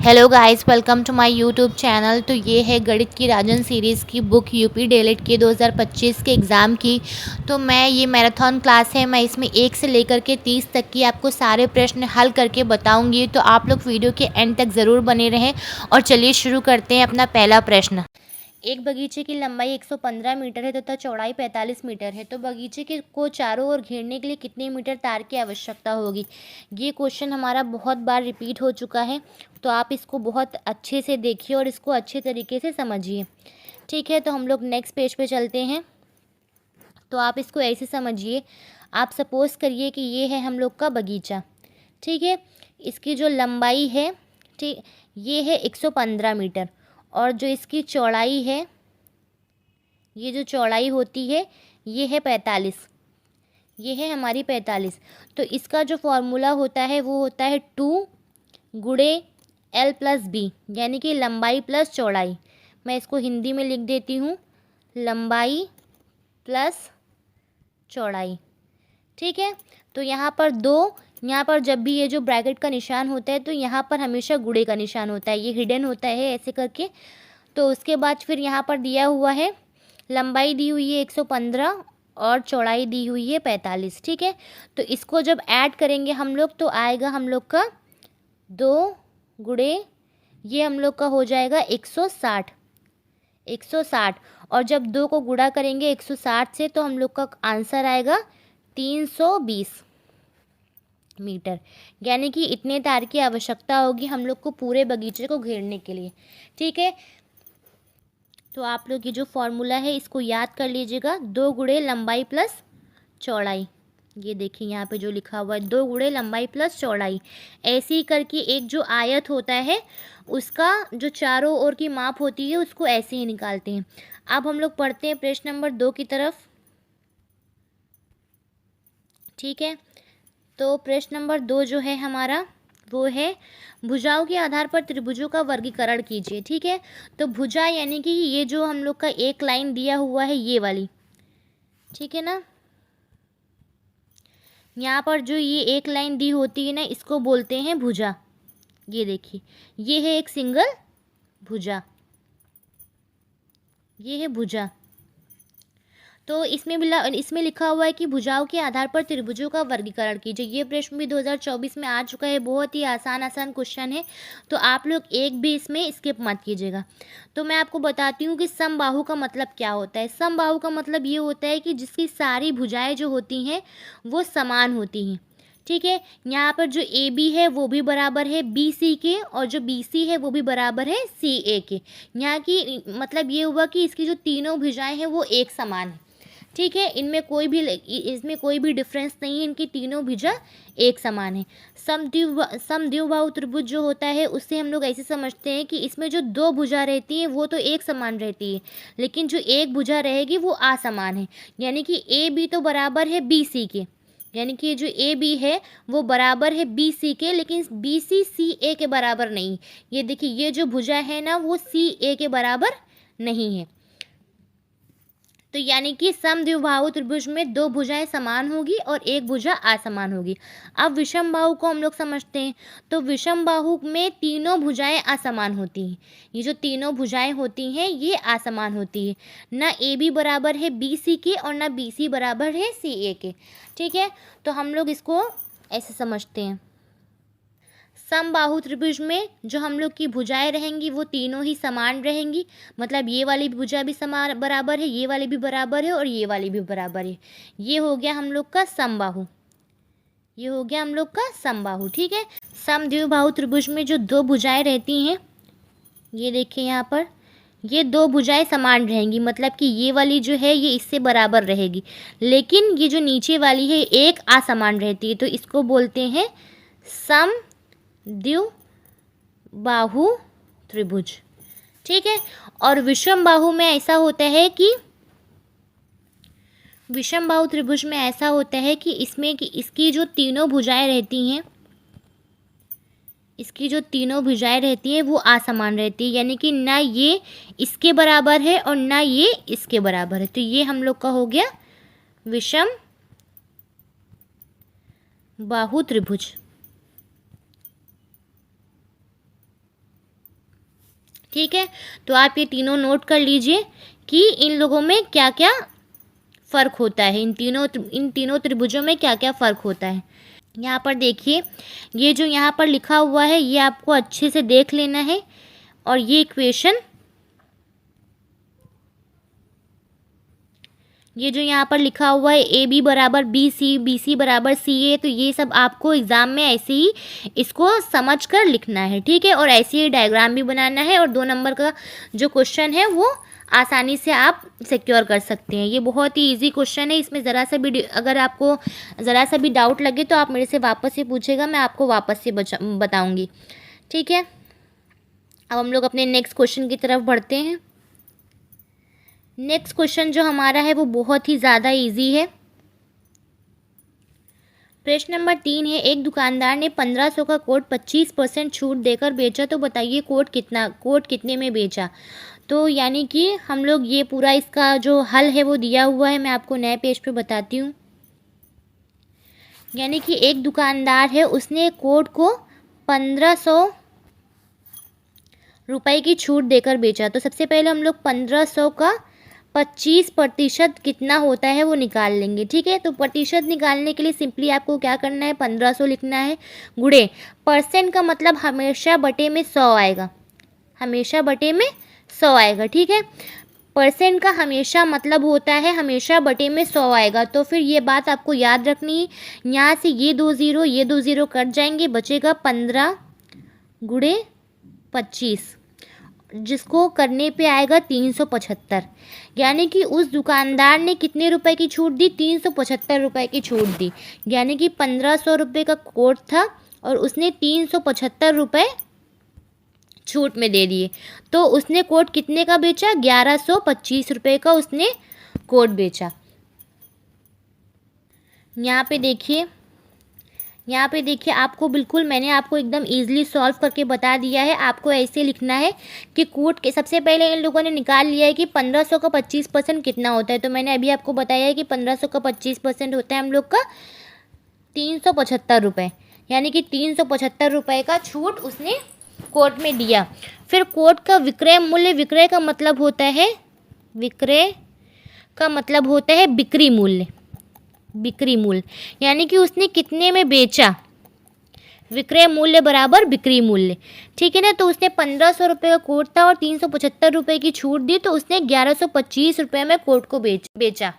Hello guys, welcome to my YouTube channel. तो ये है गणित की राजन सीरीज़ की बुक यूपी डीएलएड की 2025 के एग्ज़ाम की। तो ये मैराथन क्लास है, मैं इसमें 1 से लेकर के 30 तक की आपको सारे प्रश्न हल करके बताऊंगी। तो आप लोग वीडियो के एंड तक ज़रूर बने रहें। और चलिए शुरू करते हैं अपना पहला प्रश्न। एक बगीचे की लंबाई 115 मीटर है तथा चौड़ाई 45 मीटर है, तो बगीचे के को चारों ओर घेरने के लिए कितने मीटर तार की आवश्यकता होगी। ये क्वेश्चन हमारा बहुत बार रिपीट हो चुका है, तो आप इसको बहुत अच्छे से देखिए और इसको अच्छे तरीके से समझिए। ठीक है, तो हम लोग नेक्स्ट पेज पे चलते हैं। तो आप इसको ऐसे समझिए, आप सपोज़ करिए कि ये है हम लोग का बगीचा। ठीक है, इसकी जो लंबाई है, ठीक, ये है 115 मीटर, और जो इसकी चौड़ाई है, ये जो चौड़ाई होती है ये है 45, ये है हमारी 45। तो इसका जो फॉर्मूला होता है वो होता है 2 गुणे L+B, यानी कि लंबाई प्लस चौड़ाई। मैं इसको हिंदी में लिख देती हूँ, लंबाई प्लस चौड़ाई। ठीक है, तो यहाँ पर यहाँ पर जब भी ये जो ब्रैकेट का निशान होता है तो यहाँ पर हमेशा गुणे का निशान होता है, ये हिडन होता है ऐसे करके। तो उसके बाद फिर यहाँ पर दिया हुआ है, लंबाई दी हुई है 115 और चौड़ाई दी हुई है 45। ठीक है, तो इसको जब ऐड करेंगे हम लोग तो आएगा हम लोग का 2 गुणे, ये हम लोग का हो जाएगा 160। और जब 2 को गुणा करेंगे 160 से तो हम लोग का आंसर आएगा 320 मीटर, यानी कि इतने तार की आवश्यकता होगी हम लोग को पूरे बगीचे को घेरने के लिए। ठीक है, तो आप लोग ये जो फॉर्मूला है इसको याद कर लीजिएगा, 2 गुणे लंबाई प्लस चौड़ाई। ये देखिए यहाँ पे जो लिखा हुआ है 2 गुणे लंबाई प्लस चौड़ाई। ऐसे ही करके एक जो आयत होता है उसका जो चारों ओर की माप होती है उसको ऐसे ही निकालते हैं। अब हम लोग पढ़ते हैं प्रश्न नंबर 2 की तरफ। ठीक है, तो प्रश्न नंबर 2 जो है हमारा वो है, भुजाओं के आधार पर त्रिभुजों का वर्गीकरण कीजिए। ठीक है, तो भुजा यानी कि ये जो हम लोग का एक लाइन दिया हुआ है ये वाली, ठीक है ना, यहाँ पर जो ये एक लाइन दी होती है ना इसको बोलते हैं भुजा। ये देखिए, ये है एक सिंगल भुजा, ये है भुजा। तो इसमें लिखा हुआ है कि भुजाओं के आधार पर त्रिभुजों का वर्गीकरण कीजिए। ये प्रश्न भी 2024 में आ चुका है, बहुत ही आसान क्वेश्चन है, तो आप लोग एक भी इसमें स्किप मत कीजिएगा। तो मैं आपको बताती हूँ कि समबाहु का मतलब क्या होता है। समबाहु का मतलब ये होता है कि जिसकी सारी भुजाएं जो होती हैं वो समान होती हैं। ठीक है, यहाँ पर जो ए बी है वो भी बराबर है बी सी के, और जो बी सी है वो भी बराबर है सी ए के। यहाँ की मतलब ये हुआ कि इसकी जो तीनों भुजाएं हैं वो एक समान है। ठीक है, इसमें कोई भी डिफरेंस नहीं है, इनकी तीनों भुजा एक समान है। समद्विबाहु त्रिभुज जो होता है उससे हम लोग ऐसे समझते हैं कि इसमें जो 2 भुजा रहती है वो तो एक समान रहती है, लेकिन जो एक भुजा रहेगी वो असमान है। यानी कि ए बी तो बराबर है बी सी के, यानी कि जो ए बी है वो बराबर है बी सी के, लेकिन बी सी सी ए के बराबर नहीं। ये देखिए, ये जो भुजा है ना वो सी ए के बराबर नहीं है। तो यानी कि समद्विबाहु त्रिभुज में 2 भुजाएं समान होगी और एक भुजा असमान होगी। अब विषम बाहु को हम लोग समझते हैं, तो विषम बाहु में तीनों भुजाएं असमान होती हैं। ये जो तीनों भुजाएं होती हैं ये असमान होती है, ना ए बी बराबर है बी सी के और ना बी सी बराबर है सी ए के। ठीक है, तो हम लोग इसको ऐसे समझते हैं, समबाहु त्रिभुज में जो हम लोग की भुजाएं रहेंगी वो तीनों ही समान रहेंगी, मतलब ये वाली भुजा भी समान बराबर है, ये वाली भी बराबर है और ये वाली भी बराबर है। ये हो गया हम लोग का समबाहु, ये हो गया हम लोग का समबाहु। ठीक है, समद्विबाहु त्रिभुज में जो 2 भुजाएं रहती हैं, ये देखिए यहाँ पर ये 2 भुजाएं समान रहेंगी, मतलब कि ये वाली जो है ये इससे बराबर रहेगी, लेकिन ये जो नीचे वाली है एक असमान रहती है, तो इसको बोलते हैं समद्विबाहु त्रिभुज। ठीक है, और विषम बाहु में ऐसा होता है कि विषम बाहु त्रिभुज में ऐसा होता है कि इसमें कि इसकी जो तीनों भुजाएं रहती हैं, इसकी जो तीनों भुजाएं रहती हैं वो असमान रहती है, यानी कि ना ये इसके बराबर है और ना ये इसके बराबर है। तो ये हम लोग का हो गया विषम बाहु त्रिभुज। ठीक है, तो आप ये तीनों नोट कर लीजिए कि इन लोगों में क्या क्या फ़र्क होता है, इन तीनों त्रिभुजों में क्या क्या फ़र्क होता है। यहाँ पर देखिए, ये जो यहाँ पर लिखा हुआ है ये आपको अच्छे से देख लेना है। और ये इक्वेशन, ये जो यहाँ पर लिखा हुआ है ए बी बराबर बी सी बराबर सी ए, तो ये सब आपको एग्ज़ाम में ऐसे ही इसको समझ कर लिखना है। ठीक है, और ऐसे ही डायग्राम भी बनाना है, और 2 नंबर का जो क्वेश्चन है वो आसानी से आप सिक्योर कर सकते हैं। ये बहुत ही इजी क्वेश्चन है, इसमें ज़रा सा भी अगर आपको ज़रा सा भी डाउट लगे तो आप मेरे से वापस से पूछेगा, मैं आपको वापस से बताऊँगी। ठीक है, अब हम लोग अपने नेक्स्ट क्वेश्चन की तरफ बढ़ते हैं। नेक्स्ट क्वेश्चन जो हमारा है वो बहुत ही ज़्यादा इजी है। प्रश्न नंबर 3 है, एक दुकानदार ने 1500 का कोट 25% छूट देकर बेचा, तो बताइए कोट कितने में बेचा। तो यानी कि हम लोग ये पूरा इसका जो हल है वो दिया हुआ है, मैं आपको नए पेज पे बताती हूँ। यानी कि एक दुकानदार है, उसने कोट को 1500 रुपये की छूट देकर बेचा। तो सबसे पहले हम लोग 1500 का 25% कितना होता है वो निकाल लेंगे। ठीक है, तो प्रतिशत निकालने के लिए सिंपली आपको क्या करना है, 1500 लिखना है, गुणे परसेंट का मतलब हमेशा बटे में 100 आएगा, हमेशा बटे में 100 आएगा। ठीक है, परसेंट का हमेशा मतलब होता है हमेशा बटे में 100 आएगा। तो फिर ये बात आपको याद रखनी है, यहाँ से ये 2 ज़ीरो कट जाएंगे, बचेगा 15 गुणे 25, जिसको करने पे आएगा 375। यानी कि उस दुकानदार ने कितने रुपए की छूट दी, 375 रुपये की छूट दी। यानी कि 1500 रुपये का कोट था और उसने 375 रुपये छूट में दे दिए। तो उसने कोट कितने का बेचा, 1125 रुपये का उसने कोट बेचा। यहाँ पे देखिए आपको बिल्कुल मैंने आपको एकदम इजीली सॉल्व करके बता दिया है। आपको ऐसे लिखना है कि कोट के सबसे पहले इन लोगों ने निकाल लिया है कि 1500 का 25% कितना होता है। तो मैंने अभी आपको बताया है कि 1500 का 25% होता है हम लोग का 375 रुपये। यानी कि 375 रुपये का छूट उसने कोट में दिया। फिर कोट का विक्रय मूल्य, विक्रय का मतलब होता है बिक्री मूल्य, बिक्री मूल्य। यानी कि उसने कितने में बेचा, विक्रय मूल्य बराबर बिक्री मूल्य। ठीक है ना, तो उसने 1500 रुपये का कोट था और 375 रुपये की छूट दी, तो उसने 1125 रुपये में कोट को बेचा।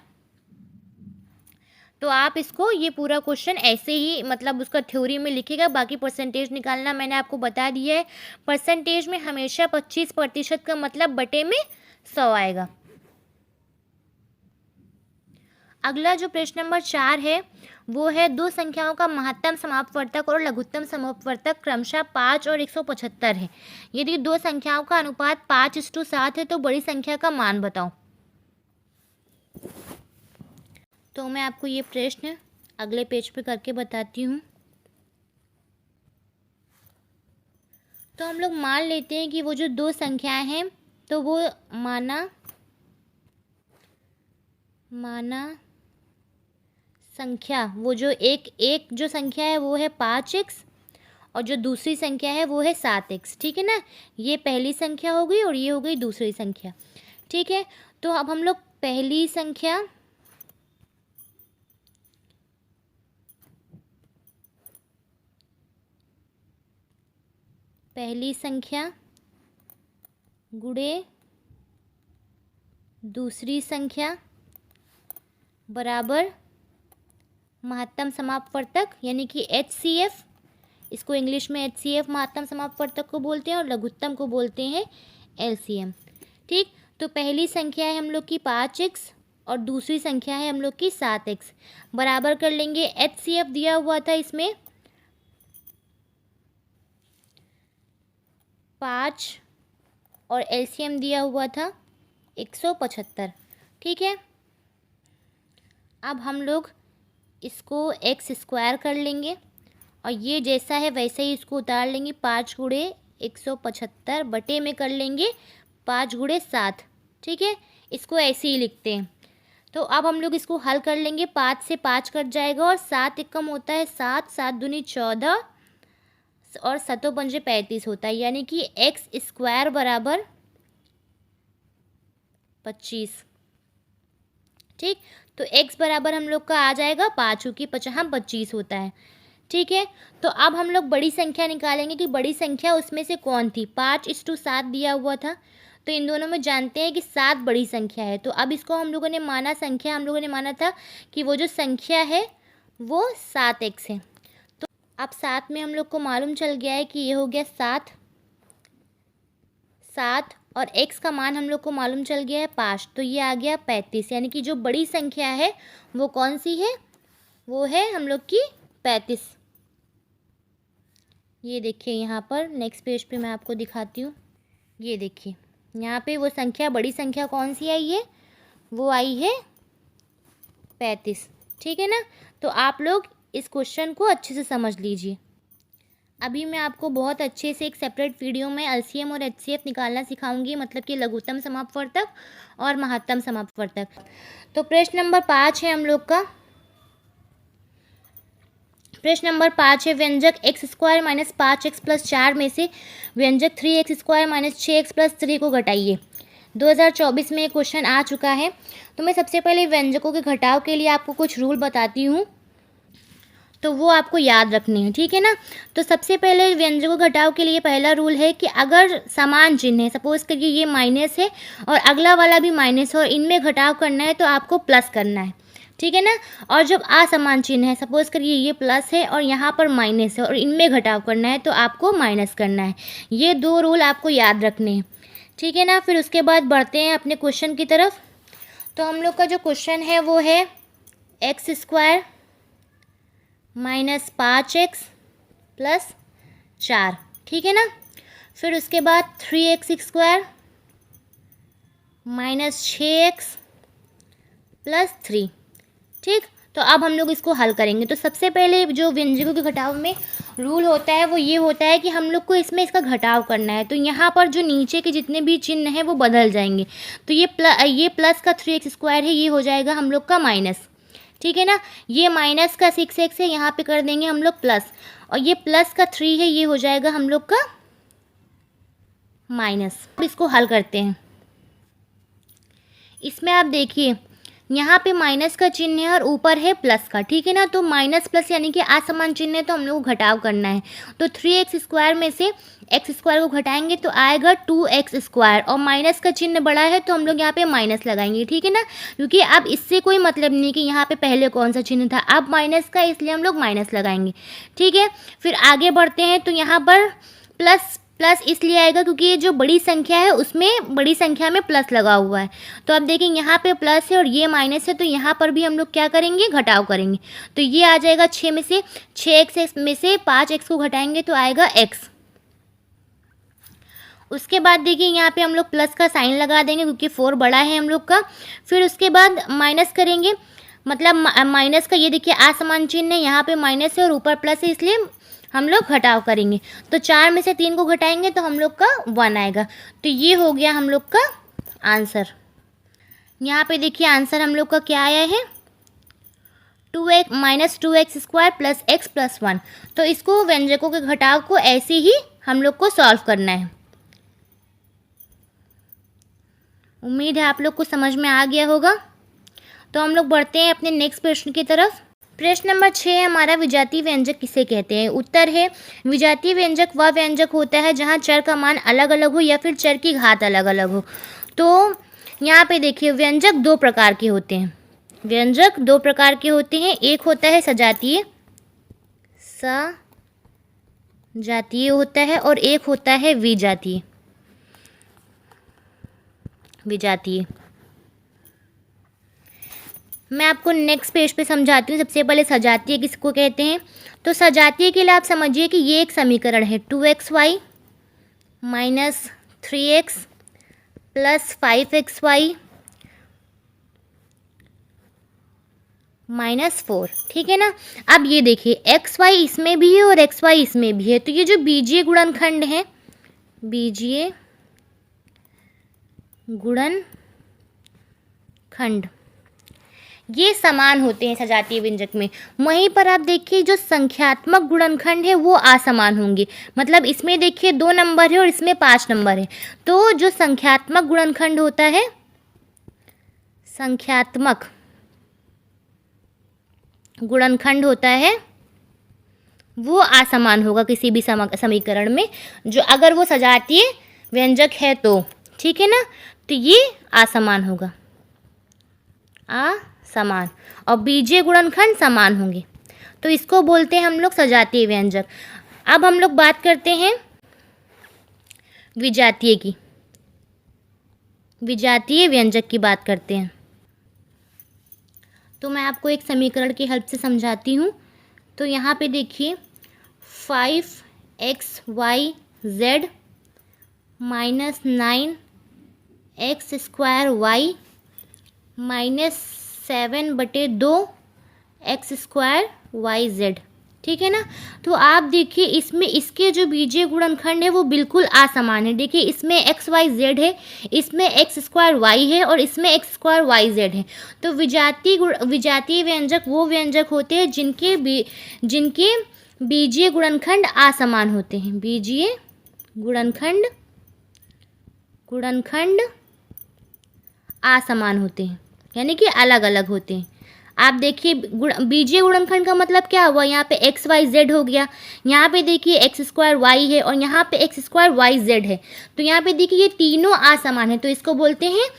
तो आप इसको ये पूरा क्वेश्चन ऐसे ही मतलब उसका थ्योरी में लिखेगा। बाकी परसेंटेज निकालना मैंने आपको बता दिया है। परसेंटेज में हमेशा 25% का मतलब बटे में 100 आएगा। अगला जो प्रश्न नंबर 4 है वो है, दो संख्याओं का महत्तम समापवर्तक और लघुत्तम समापवर्तक क्रमशः 5 और 175 है। यदि दो संख्याओं का अनुपात 5:7 है तो बड़ी संख्या का मान बताओ। तो मैं आपको ये प्रश्न अगले पेज पे करके बताती हूँ। तो हम लोग मान लेते हैं कि वो जो दो संख्याएं हैं तो वो माना संख्या, वो जो एक जो संख्या है वो है 5x और जो दूसरी संख्या है वो है 7x। ठीक है ना, ये पहली संख्या हो गई और ये हो गई दूसरी संख्या। ठीक है, तो अब हम लोग पहली संख्या गुणे दूसरी संख्या बराबर महत्तम समापवर्तक यानी कि HCF, इसको इंग्लिश में HCF महत्तम समापवर्तक को बोलते हैं और लघुत्तम को बोलते हैं LCM। ठीक, तो पहली संख्या है हम लोग की 5x और दूसरी संख्या है हम लोग की 7x। बराबर कर लेंगे, HCF दिया हुआ था इसमें 5 और LCM दिया हुआ था 175। ठीक है, अब हम लोग इसको x² कर लेंगे और ये जैसा है वैसे ही इसको उतार लेंगे। 5 गुणे 175 बटे में कर लेंगे 5 गुणे 7। ठीक है, इसको ऐसे ही लिखते हैं। तो अब हम लोग इसको हल कर लेंगे। 5 से 5 कट जाएगा और 7 एक कम होता है 7, 7 दूनी 14, और सतों पंजे 35 होता है, यानी कि एक्स स्क्वायर बराबर 25। ठीक, तो x बराबर हम लोग का आ जाएगा 5, क्योंकि 25 होता है। ठीक है, तो अब हम लोग बड़ी संख्या निकालेंगे कि बड़ी संख्या उसमें से कौन थी। 5:7 दिया हुआ था, तो इन दोनों में जानते हैं कि 7 बड़ी संख्या है। तो अब इसको हम लोगों ने माना, संख्या हम लोगों ने माना था कि वो जो संख्या है वो 7x है। तो अब 7 में हम लोग को मालूम चल गया है कि ये हो गया 7 और x का मान हम लोग को मालूम चल गया है 5, तो ये आ गया 35। यानी कि जो बड़ी संख्या है वो कौन सी है, वो है हम लोग की 35। ये देखिए यहाँ पर नेक्स्ट पेज पे मैं आपको दिखाती हूँ। ये देखिए यहाँ पे वो संख्या, बड़ी संख्या कौन सी आई है, वो आई है 35। ठीक है ना, तो आप लोग इस क्वेश्चन को अच्छे से समझ लीजिए। अभी मैं आपको बहुत अच्छे से एक सेपरेट वीडियो में एलसीएम और एचसीएफ निकालना सिखाऊंगी, मतलब कि लघुत्तम समापवर्तक और महत्तम समापवर्तक। तो प्रश्न नंबर 5 है हम लोग का। प्रश्न नंबर 5 है, व्यंजक x² - 5x + 4 में से व्यंजक 3x² - 6x + 3 को घटाइए। 2024 में क्वेश्चन आ चुका है। तो मैं सबसे पहले व्यंजकों के घटाव के लिए आपको कुछ रूल बताती हूँ, तो वो आपको याद रखनी है। ठीक है ना, तो सबसे पहले व्यंजकों घटाव के लिए पहला रूल है कि अगर समान चिन्ह है, सपोज करिए ये माइनस है और अगला वाला भी माइनस है और इनमें घटाव करना है तो आपको प्लस करना है। ठीक है ना, और जब असमान चिन्ह है, सपोज करिए ये प्लस है और यहाँ पर माइनस है और इनमें घटाव करना है तो आपको माइनस करना है। ये 2 रूल आपको याद रखने हैं। ठीक है ना, फिर उसके बाद बढ़ते हैं अपने क्वेश्चन की तरफ। तो हम लोग का जो क्वेश्चन है वो है x² - 5x + 4। ठीक है ना, फिर उसके बाद 3x² - 6x + 3। ठीक, तो अब हम लोग इसको हल करेंगे। तो सबसे पहले जो व्यंजकों के घटाव में रूल होता है वो ये होता है कि हम लोग को इसमें इसका घटाव करना है। तो यहाँ पर जो नीचे के जितने भी चिन्ह हैं वो बदल जाएंगे। तो ये प्लस का 3x² है, ये हो जाएगा हम लोग का माइनस। ठीक है ना, ये माइनस का 6x है, यहाँ पे कर देंगे हम लोग प्लस, और ये प्लस का 3 है, ये हो जाएगा हम लोग का माइनस। अब इसको हल करते हैं। इसमें आप देखिए यहाँ पे माइनस का चिन्ह है और ऊपर है प्लस का। ठीक है ना, तो माइनस प्लस यानी कि असमान चिन्ह है, तो हम लोग को घटाव करना है। तो 3x² में से x² को घटाएंगे तो आएगा 2x², और माइनस का चिन्ह बड़ा है तो हम लोग यहाँ पे माइनस लगाएंगे। ठीक है ना, क्योंकि अब इससे कोई मतलब नहीं कि यहाँ पे पहले कौन सा चिन्ह था, अब माइनस का, इसलिए हम लोग माइनस लगाएंगे। ठीक है, फिर आगे बढ़ते हैं। तो यहाँ पर प्लस इसलिए आएगा क्योंकि ये जो बड़ी संख्या है उसमें बड़ी संख्या में प्लस लगा हुआ है। तो अब देखें यहाँ पे प्लस है और ये माइनस है, तो यहाँ पर भी हम लोग क्या करेंगे, घटाव करेंगे। तो ये आ जाएगा 6 में से 6x में से 5x को घटाएंगे तो आएगा x। उसके बाद देखिए यहाँ पे हम लोग प्लस का साइन लगा देंगे क्योंकि 4 बड़ा है हम लोग का। फिर उसके बाद माइनस करेंगे, मतलब माइनस का ये देखिए असमान चिन्ह है, यहाँ पे माइनस है और ऊपर प्लस है, इसलिए हम लोग घटाव करेंगे। तो 4 में से 3 को घटाएंगे तो हम लोग का 1 आएगा। तो ये हो गया हम लोग का आंसर। यहाँ पे देखिए आंसर हम लोग का क्या आया है, 2x - 2x² + x + 1। तो इसको व्यंजकों के घटाव को ऐसे ही हम लोग को सॉल्व करना है। उम्मीद है आप लोग को समझ में आ गया होगा। तो हम लोग बढ़ते हैं अपने नेक्स्ट प्रश्न की तरफ। प्रश्न नंबर 6 है हमारा, विजातीय व्यंजक किसे कहते हैं। उत्तर है, विजातीय व्यंजक वह व्यंजक होता है जहाँ चर का मान अलग अलग हो या फिर चर की घात अलग अलग हो। तो यहाँ पे देखिए व्यंजक 2 प्रकार के होते हैं। व्यंजक 2 प्रकार के होते हैं, एक होता है सजातीय, सजातीय होता है, और एक होता है विजातीय, विजातीय। मैं आपको नेक्स्ट पेज पे समझाती हूँ। सबसे पहले सजातीय किसको कहते हैं। तो सजातीय के लिए आप समझिए कि ये एक समीकरण है, 2xy - 3x + 5xy - 4। ठीक है ना, अब ये देखिए xy इसमें भी है और xy इसमें भी है, तो ये जो बीजीय गुणनखंड है, बीजीय गुणनखंड, ये समान होते हैं सजातीय व्यंजक में। वहीं पर आप देखिए जो संख्यात्मक गुणनखंड है वो असमान होंगे। मतलब इसमें देखिए 2 नंबर है और इसमें 5 नंबर है। तो जो संख्यात्मक गुणनखंड होता है, संख्यात्मक गुणनखंड होता है वो असमान होगा किसी भी समीकरण में, जो अगर वो सजातीय व्यंजक है तो, ठीक है ना। तो ये असमान होगा, असमान, और बीजीय गुणनखंड समान होंगे, तो इसको बोलते हैं हम लोग सजातीय व्यंजक। अब हम लोग बात करते हैं विजातीय की, विजातीय व्यंजक की बात करते हैं। तो मैं आपको एक समीकरण की हेल्प से समझाती हूँ। तो यहाँ पे देखिए 5xyz minus 9x² minus 7/2x²yz, ठीक है ना। तो आप देखिए इसमें इसके जो बीजीय गुणनखंड है वो बिल्कुल असमान है। देखिए इसमें xyz है, इसमें x² है और इसमें x² है। तो विजातीय व्यंजक वो व्यंजक होते हैं जिनके बीजीय गुणनखंड असमान होते हैं। बीजीय गुणनखंड असमान होते हैं, यानी कि अलग अलग होते हैं। आप देखिए बीजीय गुणनखंड का मतलब क्या हुआ, यहाँ पे xyz हो गया, यहाँ पे देखिए x² है और यहाँ पे x²yz है। तो यहाँ पे देखिए ये तीनों असमान है, तो इसको बोलते हैं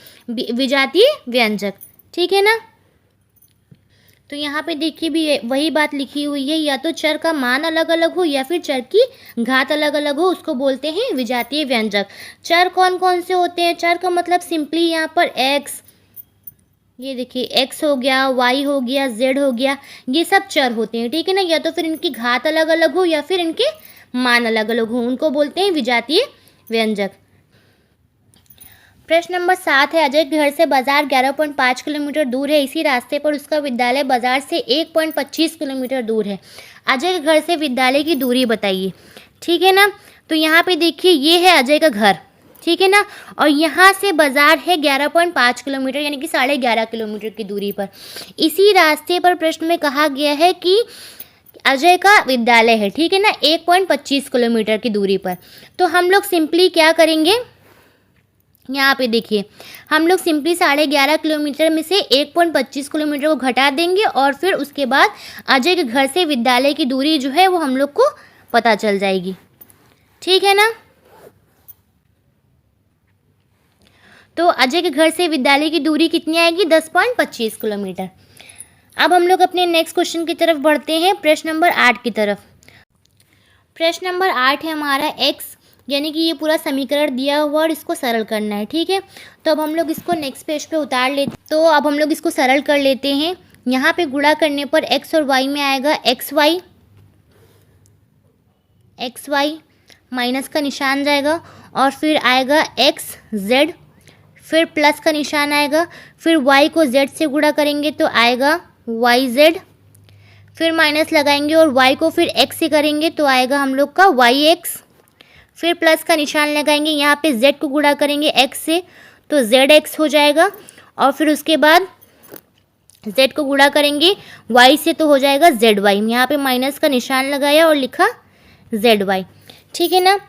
विजातीय व्यंजक, ठीक है ना। तो यहाँ पे देखिए भी वही बात लिखी हुई है, या तो चर का मान अलग अलग हो या फिर चर की घात अलग अलग हो, उसको बोलते हैं विजातीय व्यंजक। चर कौन कौन से होते हैं? चर का मतलब सिंपली यहाँ पर x, ये देखिए x हो गया, y हो गया, z हो गया, ये सब चर होते हैं, ठीक है ना। या तो फिर इनकी घात अलग अलग हो या फिर इनके मान अलग अलग हो, उनको बोलते हैं विजातीय व्यंजक। प्रश्न नंबर 7 है, अजय के घर से बाजार 11.5 किलोमीटर दूर है। इसी रास्ते पर उसका विद्यालय बाजार से 1.25 किलोमीटर दूर है। अजय के घर से विद्यालय की दूरी बताइए, ठीक है ना। तो यहाँ पे देखिए ये है अजय का घर, ठीक है ना, और यहाँ से बाजार है 11.5 किलोमीटर, यानी कि 11.5 किलोमीटर की दूरी पर। इसी रास्ते पर प्रश्न में कहा गया है कि अजय का विद्यालय है, ठीक है ना, 1.25 किलोमीटर की दूरी पर। तो हम लोग सिंपली क्या करेंगे, यहाँ पे देखिए हम लोग सिंपली 11.5 किलोमीटर में से 1.25 किलोमीटर को घटा देंगे और फिर उसके बाद अजय के घर से विद्यालय की दूरी जो है वो हम लोग को पता चल जाएगी, ठीक है ना। तो अजय के घर से विद्यालय की दूरी कितनी आएगी? 10.25 किलोमीटर। अब हम लोग अपने नेक्स्ट क्वेश्चन की तरफ बढ़ते हैं, प्रश्न नंबर 8 की तरफ। प्रश्न नंबर 8 है हमारा x, यानी कि ये पूरा समीकरण दिया हुआ और इसको सरल करना है, ठीक है। तो अब हम लोग इसको नेक्स्ट पेज पे उतार लेते, तो अब हम लोग इसको सरल कर लेते हैं। यहाँ पे गुणा करने पर x और y में आएगा xy माइनस का निशान जाएगा और फिर आएगा xz, फिर प्लस का निशान आएगा, फिर y को z से गुणा करेंगे तो आएगा yz, फिर माइनस लगाएंगे और y को फिर x से करेंगे तो आएगा हम लोग का yx, फिर प्लस का निशान लगाएंगे, यहाँ पे z को गुणा करेंगे x से तो zx हो जाएगा, और फिर उसके बाद z को गुणा करेंगे y से तो हो जाएगा zy। यहाँ पे माइनस का निशान लगाया और लिखा zy, ठीक है ना।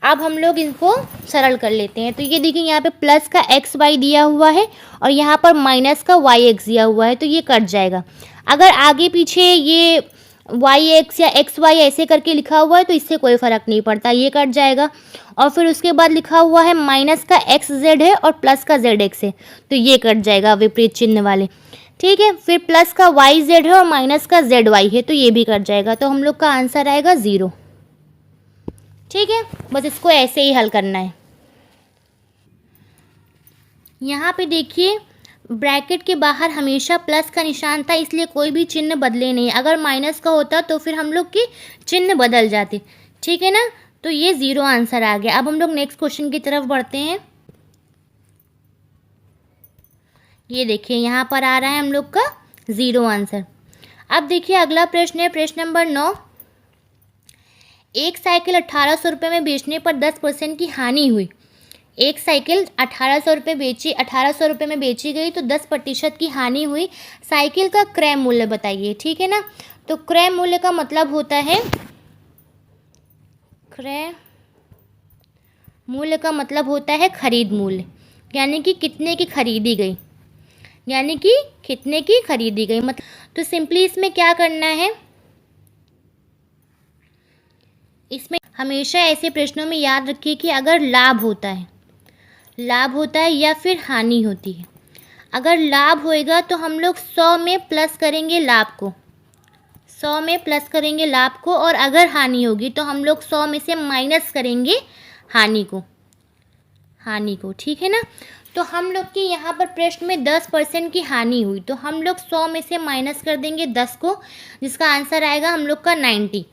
अब हम लोग इनको सरल कर लेते हैं। तो ये देखिए यहाँ पे प्लस का xy दिया हुआ है और यहाँ पर माइनस का yx दिया हुआ है, तो ये कट जाएगा। अगर आगे पीछे ये yx या xy ऐसे करके लिखा हुआ है तो इससे कोई फ़र्क नहीं पड़ता, ये कट जाएगा। और फिर उसके बाद लिखा हुआ है माइनस का xz है और प्लस का zx है, तो ये कट जाएगा विपरीत चिन्ह वाले, ठीक है। फिर प्लस का yz है और माइनस का zy है, तो ये भी कट जाएगा। तो हम लोग का आंसर आएगा 0, ठीक है। बस इसको ऐसे ही हल करना है। यहाँ पे देखिए ब्रैकेट के बाहर हमेशा प्लस का निशान था, इसलिए कोई भी चिन्ह बदले नहीं। अगर माइनस का होता तो फिर हम लोग के चिन्ह बदल जाते, ठीक है ना। तो ये 0 आंसर आ गया। अब हम लोग नेक्स्ट क्वेश्चन की तरफ बढ़ते हैं। ये देखिए यहाँ पर आ रहा है हम लोग का 0 आंसर। अब देखिए अगला प्रश्न है, प्रश्न नंबर 9। एक साइकिल 1800 रुपये में बेचने पर 10% की हानि हुई। एक साइकिल 1800 रुपये बेची, 1800 रुपये में बेची गई तो 10% की हानि हुई। साइकिल का क्रय मूल्य बताइए, ठीक है ना। तो क्रय मूल्य का मतलब होता है, क्रय मूल्य का मतलब होता है खरीद मूल्य, यानी कि कितने की खरीदी गई, यानी कि कितने की खरीदी गई मतलब। तो सिंपली इसमें क्या करना है, इसमें हमेशा ऐसे प्रश्नों में याद रखिए कि अगर लाभ होता है या फिर हानि होती है। अगर लाभ होएगा तो हम लोग 100 में प्लस करेंगे लाभ को, 100 में प्लस करेंगे लाभ को, और अगर हानि होगी तो हम लोग 100 में से माइनस करेंगे हानि को, ठीक है ना। तो हम लोग की यहाँ पर प्रश्न में 10% की हानि हुई, तो हम लोग 100 में से माइनस कर देंगे 10 को, जिसका आंसर आएगा हम लोग का 90,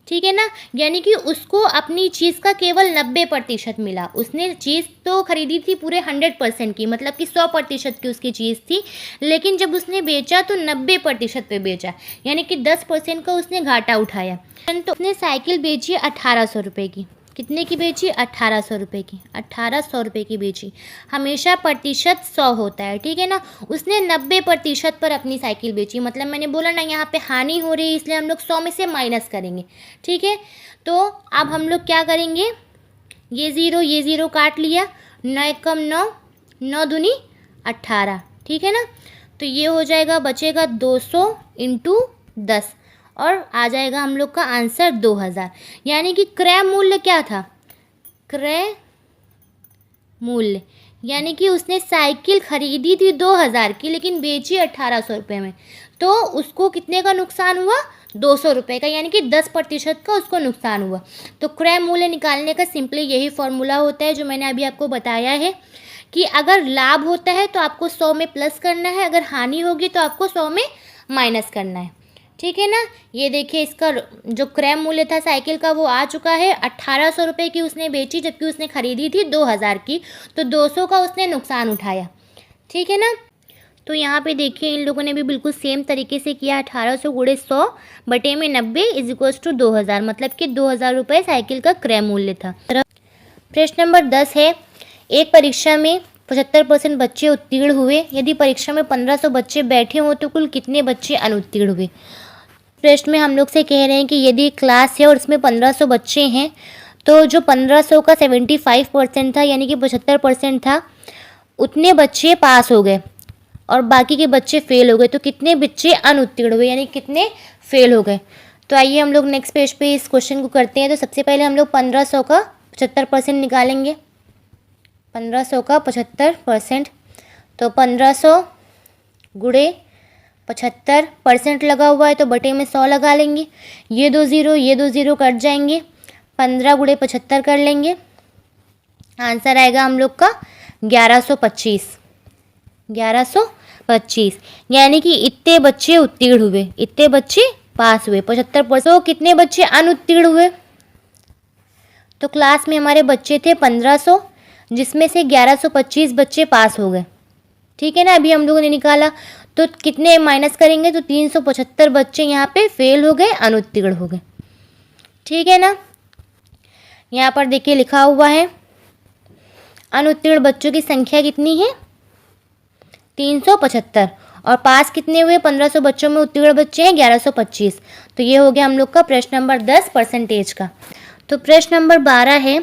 ठीक है ना। यानी कि उसको अपनी चीज़ का केवल 90% मिला। उसने चीज़ तो खरीदी थी पूरे 100% की, मतलब कि 100% की उसकी चीज़ थी, लेकिन जब उसने बेचा तो 90% पे बेचा, यानी कि 10% का उसने घाटा उठाया। तो उसने साइकिल बेची 1800 रुपये की। कितने की बेची? 1800 रुपये की, 1800 रुपये की बेची। हमेशा प्रतिशत 100 होता है, ठीक है ना। उसने 90% पर अपनी साइकिल बेची, मतलब मैंने बोला ना यहाँ पे हानि हो रही है, इसलिए हम लोग 100 में से माइनस करेंगे, ठीक है। तो अब हम लोग क्या करेंगे, ये ज़ीरो काट लिया, 9 एकम 9, 9 दूनी 18, ठीक है ना। तो ये हो जाएगा, बचेगा 200 इंटू 10, और आ जाएगा हम लोग का आंसर 2000। यानी कि क्रय मूल्य क्या था, क्रय मूल्य, यानी कि उसने साइकिल खरीदी थी 2000 की, लेकिन बेची 1800 रुपये में, तो उसको कितने का नुकसान हुआ, 200 रुपये का, यानी कि 10% का उसको नुकसान हुआ। तो क्रय मूल्य निकालने का सिंपली यही फॉर्मूला होता है जो मैंने अभी आपको बताया है, कि अगर लाभ होता है तो आपको 100 में प्लस करना है, अगर हानि होगी तो आपको 100 में माइनस करना है, ठीक है ना। ये देखिए, इसका जो क्रय मूल्य था साइकिल का वो आ चुका है, 1800 रुपये की उसने बेची, जबकि उसने खरीदी थी 2000 की, तो 200 का उसने नुकसान उठाया, ठीक है ना। तो यहाँ पे देखिए इन लोगों ने भी बिल्कुल सेम तरीके से किया, 1800 गुणे 100 बटे में 90 इज इक्वल्स टू 2000, मतलब कि 2000 रुपये साइकिल का क्रय मूल्य था। प्रश्न नंबर 10 है, एक परीक्षा में 75% बच्चे उत्तीर्ण हुए, यदि परीक्षा में 1500 बच्चे बैठे हों तो कुल कितने बच्चे अनुत्तीर्ण हुए। प्रश्न में हम लोग से कह रहे हैं कि यदि क्लास है और इसमें 1500 बच्चे हैं, तो जो 1500 का 75% था, यानी कि 75% था, उतने बच्चे पास हो गए और बाकी के बच्चे फेल हो गए, तो कितने बच्चे अनुत्तीर्ण हुए, यानी कितने फेल हो गए। तो आइए हम लोग नेक्स्ट पेज पे इस क्वेश्चन को करते हैं। तो सबसे पहले हम लोग 1500 का 75% निकालेंगे, 1500 का 75%, तो 1500 गुणे 75% लगा हुआ है तो बटे में 100 लगा लेंगे, ये दो ज़ीरो कट जाएंगे, 15 गुणे 75 कर लेंगे, आंसर आएगा हम लोग का 1125, 1125, यानी कि इतने बच्चे उत्तीर्ण हुए, इतने बच्चे पास हुए। 75%, कितने बच्चे अनुत्तीर्ण हुए, तो क्लास में हमारे बच्चे थे 1500, जिसमें से 1125 बच्चे पास हो गए, ठीक है ना। अभी हम लोगों ने निकाला तो कितने माइनस करेंगे, तो 375 बच्चे यहाँ पे फेल हो गए, अनुत्तीर्ण हो गए, ठीक है ना। यहाँ पर देखिए लिखा हुआ है अनुत्तीर्ण बच्चों की संख्या कितनी है, 375, और पास कितने हुए, 1500 बच्चों में उत्तीर्ण बच्चे हैं 1125। तो ये हो गया हम लोग का प्रश्न नंबर 10 परसेंटेज का। तो प्रश्न नंबर 12 है,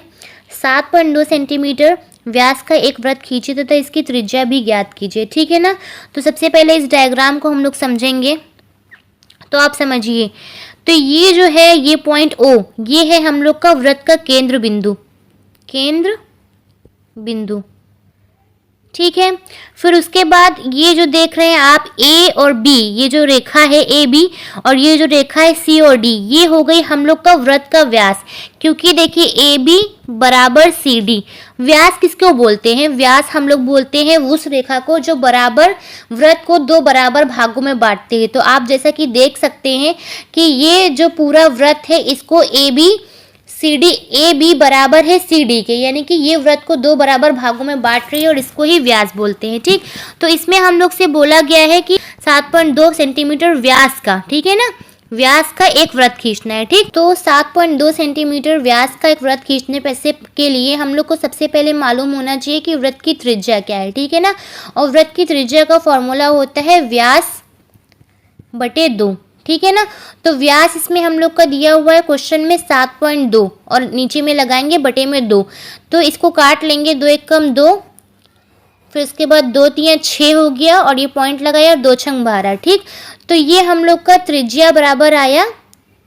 7.2 सेंटीमीटर व्यास का एक वृत्त खींचिए तथा इसकी त्रिज्या भी ज्ञात कीजिए, ठीक है ना। तो सबसे पहले इस डायग्राम को हम लोग समझेंगे, तो आप समझिए। तो ये जो है, ये पॉइंट O, ये है हम लोग का वृत्त का केंद्र बिंदु, ठीक है। फिर उसके बाद ये जो देख रहे हैं आप A और B, ये जो रेखा है AB और ये जो रेखा है C और D, ये हो गई हम लोग का वृत्त का व्यास, क्योंकि देखिए AB बराबर CD। व्यास किसको बोलते हैं, व्यास हम लोग बोलते हैं उस रेखा को जो बराबर वृत्त को दो बराबर भागों में बांटते हैं। तो आप जैसा कि देख सकते हैं कि ये जो पूरा वृत्त है इसको AB CD, ए बी बराबर है सी डी के, यानी कि ये वृत्त को दो बराबर भागों में बांट रही है और इसको ही व्यास बोलते हैं, ठीक। तो इसमें हम लोग से बोला गया है कि 7.2 सेंटीमीटर व्यास का, ठीक है ना, व्यास का एक वृत्त खींचना है। ठीक, तो 7.2 सेंटीमीटर व्यास का एक वृत्त खींचने पैसे के लिए हम लोग को सबसे पहले मालूम होना चाहिए कि वृत्त की त्रिज्या क्या है। ठीक है ना, और वृत्त की त्रिज्या का फॉर्मूला होता है व्यास बटे 2। ठीक है ना, तो व्यास इसमें हम लोग का दिया हुआ है क्वेश्चन में 7.2 और नीचे में लगाएंगे बटे में 2, तो इसको काट लेंगे, 2 एक कम 2, फिर उसके बाद 2 3 6 हो गया और ये पॉइंट लगाया और 2 छंग 12। ठीक, तो ये हम लोग का त्रिज्या बराबर आया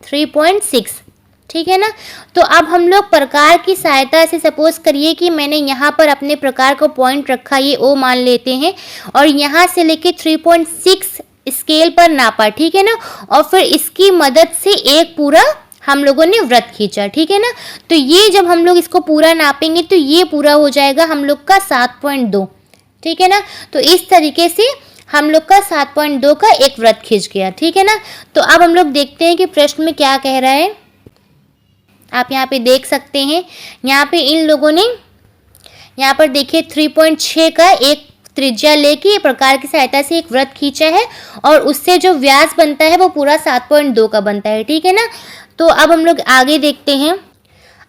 3.6। ठीक है ना, तो अब हम लोग प्रकार की सहायता से सपोज करिए कि मैंने यहाँ पर अपने प्रकार को पॉइंट रखा, ये ओ मान लेते हैं, और यहाँ से लेके 3.6 स्केल पर नापा। ठीक है ना, और फिर इसकी मदद से एक पूरा हम लोगों ने वृत्त खींचा। ठीक है ना, तो ये जब हम लोग इसको पूरा नापेंगे तो ये पूरा हो जाएगा हम लोग का 7.2। ठीक है ना, तो इस तरीके से हम लोग का 7.2 का एक वृत्त खींच गया। ठीक है ना, तो अब हम लोग देखते हैं कि प्रश्न में क्या कह रहा है। आप यहाँ पे देख सकते हैं, यहाँ पे इन लोगों ने यहाँ पर देखिए 3.6 का एक त्रिज्या लेके प्रकार की सहायता से एक वृत्त खींचा है और उससे जो व्यास बनता है वो पूरा 7.2 का बनता है। ठीक है ना, तो अब हम लोग आगे देखते हैं।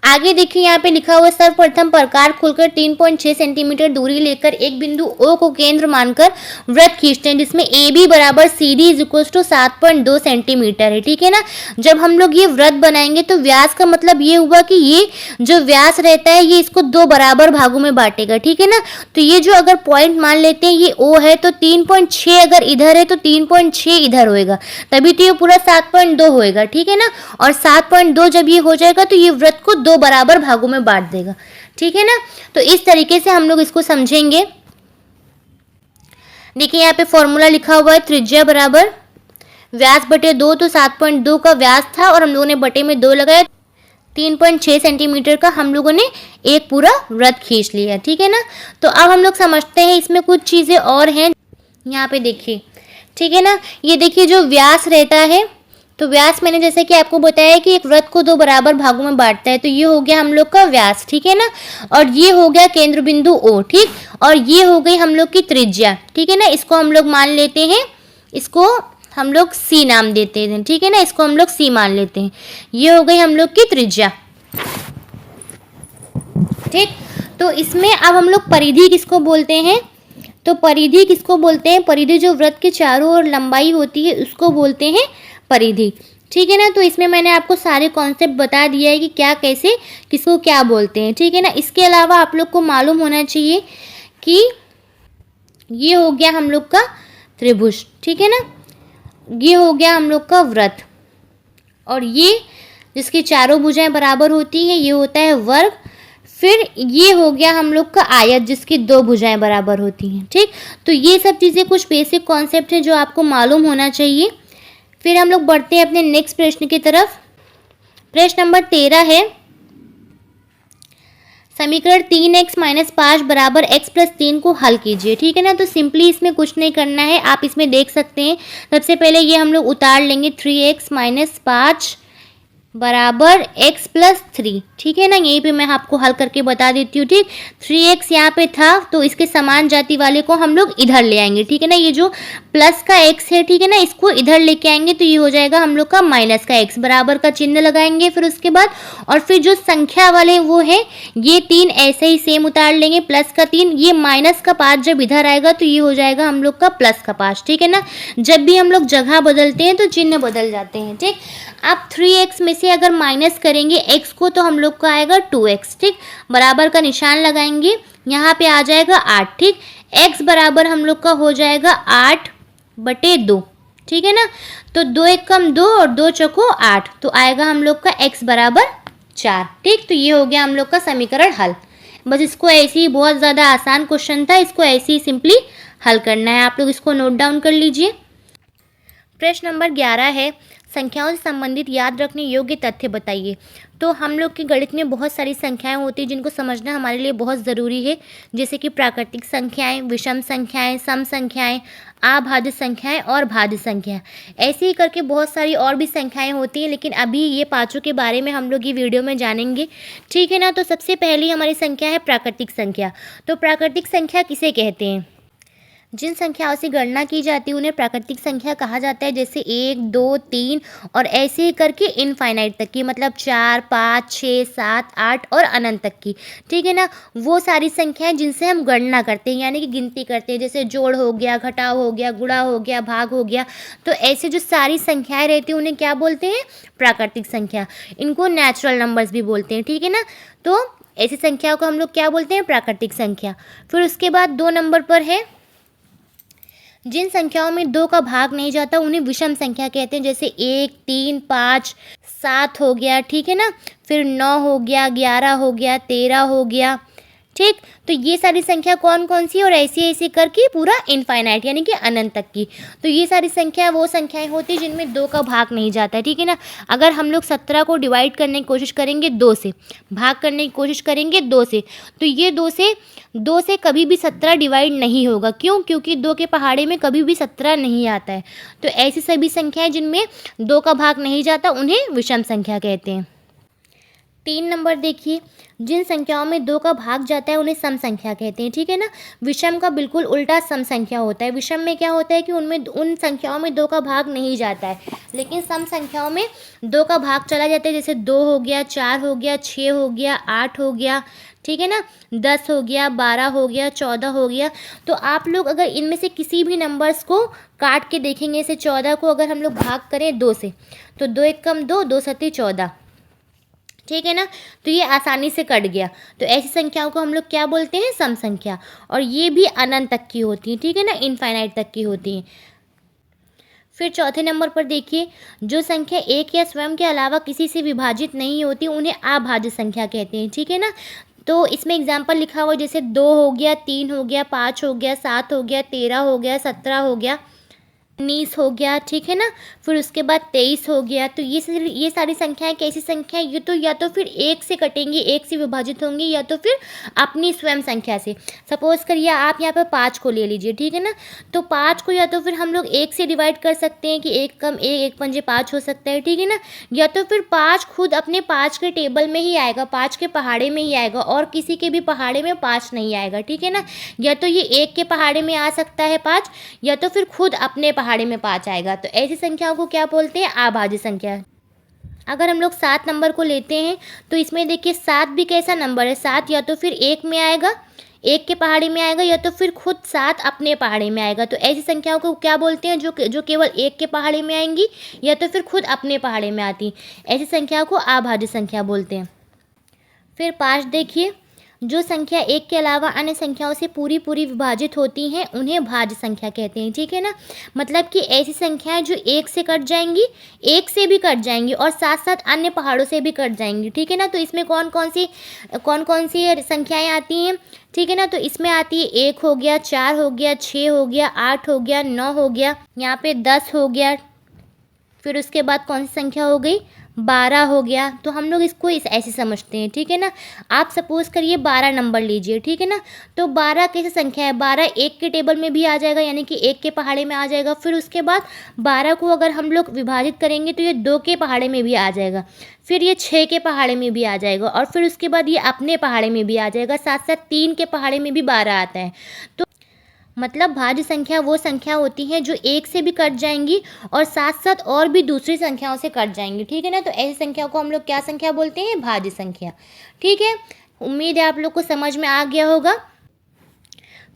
आगे देखिए यहाँ पे लिखा हुआ सर्वप्रथम प्रकार खुलकर 3.6 सेंटीमीटर दूरी लेकर एक बिंदु O को केंद्र मानकर वृत्त खींचते हैं जिसमें AB बराबर CD is equal to 7.2 centimetre है। ठीक है ना, जब हम लोग ये वृत्त बनाएंगे तो व्यास का मतलब ये हुआ कि ये जो व्यास रहता है ये इसको 2 बराबर भागों में बांटेगा। ठीक है ना, तो ये जो अगर पॉइंट मान लेते हैं ये O है तो 3.6 अगर इधर है तो 3.6 इधर होएगा, तभी तो ये पूरा 7.2 होएगा। ठीक है ना, और 7.2 जब ये हो जाएगा तो ये वृत्त को 2 बराबर भागों में बांट देगा। ठीक है ना, तो इस तरीके से हम लोग इसको समझेंगे। देखिए यहाँ पे फॉर्मूला लिखा हुआ है त्रिज्या बराबर व्यास बटे 2, तो 7.2 का व्यास था और हम लोगों ने बटे में 2 लगाया, 3.6 सेंटीमीटर का हम लोगों ने एक पूरा वृत्त खींच लिया। ठीक है ना, तो अब हम लोग समझते हैं इसमें कुछ चीज़ें और हैं। यहाँ पे देखिए, ठीक है ना, ये देखिए जो व्यास रहता है, तो व्यास मैंने जैसे कि आपको बताया कि एक वृत्त को 2 बराबर भागों में बांटता है, तो ये हो गया हम लोग का व्यास। ठीक है ना, और ये हो गया केंद्र बिंदु O। ठीक, और ये हो गई हम लोग की त्रिज्या। ठीक है ना, इसको हम लोग मान लेते हैं, इसको हम लोग C नाम देते हैं। ठीक है ना, इसको हम लोग C मान लेते हैं, ये हो गई हम लोग की त्रिज्या। ठीक, तो इसमें अब हम लोग परिधि किसको बोलते हैं, तो परिधि किसको बोलते हैं, परिधि जो वृत्त के चारों ओर लंबाई होती है उसको बोलते हैं परिधि। ठीक है ना, तो इसमें मैंने आपको सारे कॉन्सेप्ट बता दिया है कि क्या कैसे किसको क्या बोलते हैं। ठीक है ना, इसके अलावा आप लोग को मालूम होना चाहिए कि ये हो गया हम लोग का त्रिभुज। ठीक है ना, ये हो गया हम लोग का वृत्त, और ये जिसकी चारों भुजाएं बराबर होती हैं ये होता है वर्ग। फिर ये हो गया हम लोग का आयत जिसकी 2 भुजाएं बराबर होती हैं। ठीक, तो ये सब चीज़ें कुछ बेसिक कॉन्सेप्ट हैं जो आपको मालूम होना चाहिए। फिर हम लोग बढ़ते हैं अपने नेक्स्ट प्रश्न की तरफ। प्रश्न नंबर 13 है, समीकरण 3x - 5 बराबर x + 3 को हल कीजिए। ठीक है ना, तो सिंपली इसमें कुछ नहीं करना है, आप इसमें देख सकते हैं। सबसे पहले ये हम लोग उतार लेंगे, 3x - 5 बराबर x + 3। ठीक है ना, यहीं पे मैं आपको हल करके बता देती हूँ। ठीक, 3x यहाँ पे था तो इसके समान जाति वाले को हम लोग इधर ले आएंगे। ठीक है ना, ये जो प्लस का x है, ठीक है ना, इसको इधर लेके आएंगे तो ये हो जाएगा हम लोग का माइनस का x, बराबर का चिन्ह लगाएंगे फिर उसके बाद, और फिर जो संख्या वाले वो है ये 3 ऐसे ही सेम उतार लेंगे, प्लस का 3, ये माइनस का 5 जब इधर आएगा तो ये हो जाएगा हम लोग का प्लस का 5। ठीक है ना, जब भी हम लोग जगह बदलते हैं तो चिन्ह बदल जाते हैं। ठीक, अब 3x में से अगर माइनस करेंगे x को तो हम लोग का आएगा 2x। ठीक, बराबर का निशान लगाएंगे, यहाँ पे आ जाएगा 8। ठीक, x बराबर हम लोग का हो जाएगा 8/2। ठीक है ना, तो 2 एक कम 2 और 2 चौको 8, तो आएगा हम लोग का x बराबर 4। ठीक, तो ये हो गया हम लोग का समीकरण हल। बस इसको ऐसे ही, बहुत ज़्यादा आसान क्वेश्चन था, इसको ऐसे ही सिंपली हल करना है। आप लोग इसको नोट डाउन कर लीजिए। प्रश्न नंबर 11 है, संख्याओं से संबंधित याद रखने योग्य तथ्य बताइए। तो हम लोग के गणित में बहुत सारी संख्याएं होती हैं जिनको समझना हमारे लिए बहुत ज़रूरी है, जैसे कि प्राकृतिक संख्याएं, विषम संख्याएं, सम संख्याएं, आभाज्य संख्याएं और भाज्य संख्या। ऐसे ही करके बहुत सारी और भी संख्याएं होती हैं, लेकिन अभी ये पाँचों के बारे में हम लोग ये वीडियो में जानेंगे। ठीक है ना, तो सबसे पहली हमारी संख्या है प्राकृतिक संख्या। तो प्राकृतिक संख्या किसे कहते हैं? जिन संख्याओं से गणना की जाती है उन्हें प्राकृतिक संख्या कहा जाता है, जैसे 1, 2, 3 और ऐसे ही करके इनफाइनाइट तक की, मतलब 4, 5, 6, 7, 8 और अनंत तक की। ठीक है ना, वो सारी संख्याएं जिनसे हम गणना करते हैं, यानी कि गिनती करते हैं, जैसे जोड़ हो गया, घटाव हो गया, गुणा हो गया, भाग हो गया। तो ऐसे जो सारी संख्याएं रहती हैं उन्हें क्या बोलते हैं? प्राकृतिक संख्या। इनको नेचुरल नंबर्स भी बोलते हैं। ठीक है ना, तो ऐसी संख्याओं को हम लोग क्या बोलते हैं? प्राकृतिक संख्या। फिर उसके बाद 2 नंबर पर है, जिन संख्याओं में 2 का भाग नहीं जाता उन्हें विषम संख्या कहते हैं, जैसे 1, 3, 5, 7 हो गया। ठीक है ना, फिर 9 हो गया, 11 हो गया, 13 हो गया। ठीक, तो ये सारी संख्या कौन कौन सी, और ऐसे ऐसे करके पूरा इनफाइनाइट यानी कि अनंत तक की। तो ये सारी संख्या वो संख्याएं होती हैं जिनमें 2 का भाग नहीं जाता है। ठीक है ना, अगर हम लोग 17 को डिवाइड करने की कोशिश करेंगे 2 से, भाग करने की कोशिश करेंगे 2 से, तो ये 2 से कभी भी 17 डिवाइड नहीं होगा। क्यों? क्योंकि 2 के पहाड़े में कभी भी 17 नहीं आता है। तो ऐसी सभी संख्याएं जिनमें 2 का भाग नहीं जाता उन्हें विषम संख्या कहते हैं। 3 नंबर देखिए, जिन संख्याओं में 2 का भाग जाता है उन्हें सम संख्या कहते हैं। ठीक है ना, विषम का बिल्कुल उल्टा सम संख्या होता है। विषम में क्या होता है कि उनमें उन संख्याओं में 2 का भाग नहीं जाता है, लेकिन सम संख्याओं में 2 का भाग चला जाता है, जैसे 2 हो गया, 4 हो गया, 6 हो गया, 8 हो गया। ठीक है ना, 10 हो गया, 12 हो गया, 14 हो गया। तो आप लोग अगर इनमें से किसी भी नंबर्स को काट के देखेंगे, जैसे 14 को अगर हम लोग भाग करें 2 से, तो 2 एक कम 2, 2 सत्ती 14। ठीक है ना, तो ये आसानी से कट गया। तो ऐसी संख्याओं को हम लोग क्या बोलते हैं? सम संख्या। और ये भी अनंत तक की होती है। ठीक है ना, इनफाइनाइट तक की होती है। फिर चौथे नंबर पर देखिए, जो संख्या एक या स्वयं के अलावा किसी से विभाजित नहीं होती उन्हें अभाज्य संख्या कहते हैं। ठीक है ना, तो इसमें एग्जाम्पल लिखा हुआ, जैसे 2 हो गया, 3 हो गया, 5 हो गया, 7 हो गया, 13 हो गया, 17 हो गया, 19 हो गया। ठीक है ना, फिर उसके बाद 23 हो गया। तो ये सारी संख्याएं कैसी संख्याएं? ये तो या तो फिर एक से कटेंगी, एक से विभाजित होंगी, या तो फिर अपनी स्वयं संख्या से। सपोज करिए आप यहाँ पर 5 को ले लीजिए। ठीक है ना, तो 5 को या तो फिर हम लोग 1 से डिवाइड कर सकते हैं कि 1 कम 1, 1 पंजे 5 हो सकता है। ठीक है ना, या तो फिर 5 खुद अपने 5 के टेबल में ही आएगा, 5 के पहाड़े में ही आएगा, और किसी के भी पहाड़े में 5 नहीं आएगा। ठीक है ना, या तो ये 1 के पहाड़े में आ सकता है 5, या तो फिर खुद अपने पहाड़े में 5 आएगा। तो ऐसी संख्याओं को क्या बोलते हैं? अभाज्य संख्या। अगर हम लोग 7 नंबर को लेते हैं तो इसमें देखिए 7 भी कैसा नंबर है? 7 या तो फिर 1 में आएगा, 1 के पहाड़े में आएगा, या तो फिर खुद 7 अपने पहाड़े में आएगा। तो ऐसी संख्याओं को क्या बोलते हैं? जो केवल 1 के पहाड़े में आएंगी, या तो फिर खुद अपने पहाड़े में आती, ऐसी संख्याओं को अभाज्य संख्या बोलते हैं। फिर 5 देखिए, जो संख्या 1 के अलावा अन्य संख्याओं से पूरी विभाजित होती हैं उन्हें भाज्य संख्या कहते हैं। ठीक है ना, मतलब कि ऐसी संख्याएं जो 1 से कट जाएंगी, 1 से भी कट जाएंगी, और साथ साथ अन्य पहाड़ों से भी कट जाएंगी। ठीक है ना, तो इसमें कौन कौन सी संख्याएं आती हैं? ठीक है ना, तो इसमें आती है 1 हो गया, 4 हो गया, 6 हो गया, 8 हो गया, 9 हो गया, यहाँ पे 10 हो गया। फिर उसके बाद कौन सी संख्या हो गई? 12 हो गया। तो हम लोग इसको ऐसे समझते हैं। ठीक है ना, आप सपोज करिए 12 नंबर लीजिए। ठीक है ना, तो 12 कैसे संख्या है? 12 1 के टेबल में भी आ जाएगा, यानी कि 1 के पहाड़े में आ जाएगा। फिर उसके बाद 12 को अगर हम लोग विभाजित करेंगे तो ये 2 के पहाड़े में भी आ जाएगा, फिर ये 6 के पहाड़े में भी आ जाएगा, और फिर उसके बाद ये अपने पहाड़े में भी आ जाएगा। साथ साथ 3 के पहाड़े में भी 12 आता है। तो मतलब भाज्य संख्या वो संख्या होती हैं जो 1 से भी कट जाएंगी और साथ साथ और भी दूसरी संख्याओं से कट जाएंगी। ठीक है ना, तो ऐसी संख्या को हम लोग क्या संख्या बोलते हैं? भाज्य संख्या। ठीक है, उम्मीद है आप लोग को समझ में आ गया होगा।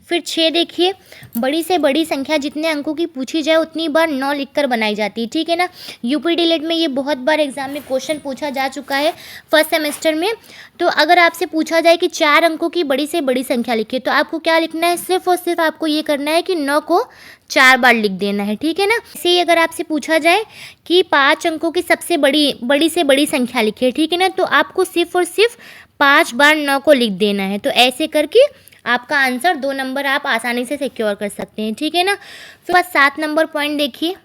फिर 6 देखिए, बड़ी से बड़ी संख्या जितने अंकों की पूछी जाए उतनी बार 9 लिखकर बनाई जाती है। ठीक है ना, यूपी डीएलएड में ये बहुत बार एग्जाम में क्वेश्चन पूछा जा चुका है फर्स्ट सेमेस्टर में। तो अगर आपसे पूछा जाए कि 4 अंकों की बड़ी से बड़ी संख्या लिखिए, तो आपको क्या लिखना है? सिर्फ और सिर्फ आपको ये करना है कि 9 को 4 बार लिख देना है। ठीक है ना, इसे ही अगर आपसे पूछा जाए कि 5 अंकों की सबसे बड़ी से बड़ी संख्या लिखिए, ठीक है ना, तो आपको सिर्फ और सिर्फ 5 बार 9 को लिख देना है। तो ऐसे करके आपका आंसर 2 नंबर आप आसानी से सिक्योर कर सकते हैं। ठीक है ना, फिर 7 नंबर पॉइंट देखिए।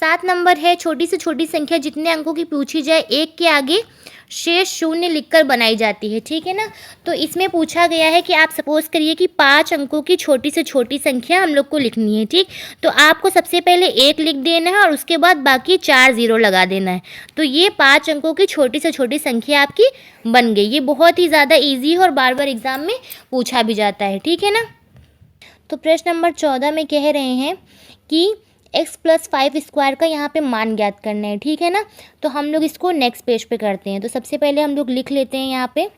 7 नंबर है, छोटी से छोटी संख्या जितने अंकों की पूछी जाए 1 के आगे शेष शून्य लिखकर बनाई जाती है। ठीक है ना, तो इसमें पूछा गया है कि आप सपोज करिए कि 5 अंकों की छोटी से छोटी संख्या हम लोग को लिखनी है। ठीक, तो आपको सबसे पहले 1 लिख देना है और उसके बाद बाकी 4 0 लगा देना है। तो ये 5 अंकों की छोटी से छोटी संख्या आपकी बन गई। ये बहुत ही ज़्यादा ईजी है और बार बार एग्जाम में पूछा भी जाता है। ठीक है ना, तो प्रश्न नंबर 14 में कह रहे हैं कि x+5² का यहाँ पे मान ज्ञात करना है, ठीक है ना। तो हम लोग इसको नेक्स्ट पेज पे करते हैं। तो सबसे पहले हम लोग लिख लेते हैं यहाँ पे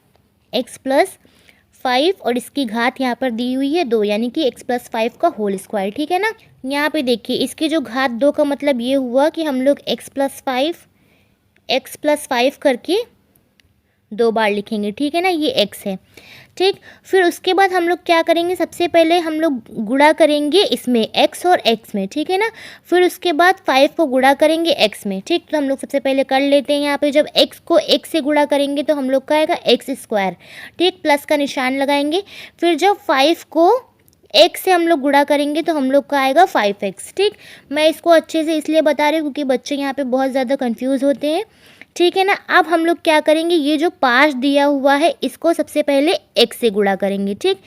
x+5 और इसकी घात यहाँ पर दी हुई है 2, यानी कि x+5 का होल स्क्वायर, ठीक है ना। यहाँ पे देखिए इसकी जो घात 2 का मतलब ये हुआ कि हम लोग x+5 करके 2 बार लिखेंगे, ठीक है ना। ये x है, ठीक। फिर उसके बाद हम लोग क्या करेंगे, सबसे पहले हम लोग गुणा करेंगे इसमें x और x में, ठीक है ना। फिर उसके बाद 5 को गुणा करेंगे x में, ठीक। तो हम लोग सबसे पहले कर लेते हैं यहाँ पे, जब x को x से गुणा करेंगे तो हम लोग का आएगा x², ठीक। प्लस का निशान लगाएंगे। फिर जब 5 को x से हम लोग गुणा करेंगे तो हम लोग का आएगा 5x, ठीक। मैं इसको अच्छे से इसलिए बता रही हूँ क्योंकि बच्चे यहाँ पे बहुत ज़्यादा कंफ्यूज होते हैं, ठीक है ना। अब हम लोग क्या करेंगे, ये जो 5 दिया हुआ है इसको सबसे पहले x से गुणा करेंगे, ठीक।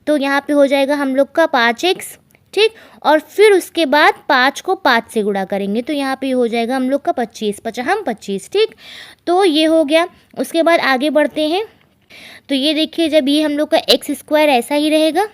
तो यहाँ पे हो जाएगा हम लोग का 5x, ठीक। और फिर उसके बाद 5 को 5 से गुणा करेंगे तो यहाँ पे हो जाएगा हम लोग का 25, 25, ठीक। तो ये हो गया। उसके बाद आगे बढ़ते हैं। तो ये देखिए जब ये हम लोग का x² ऐसा ही रहेगा,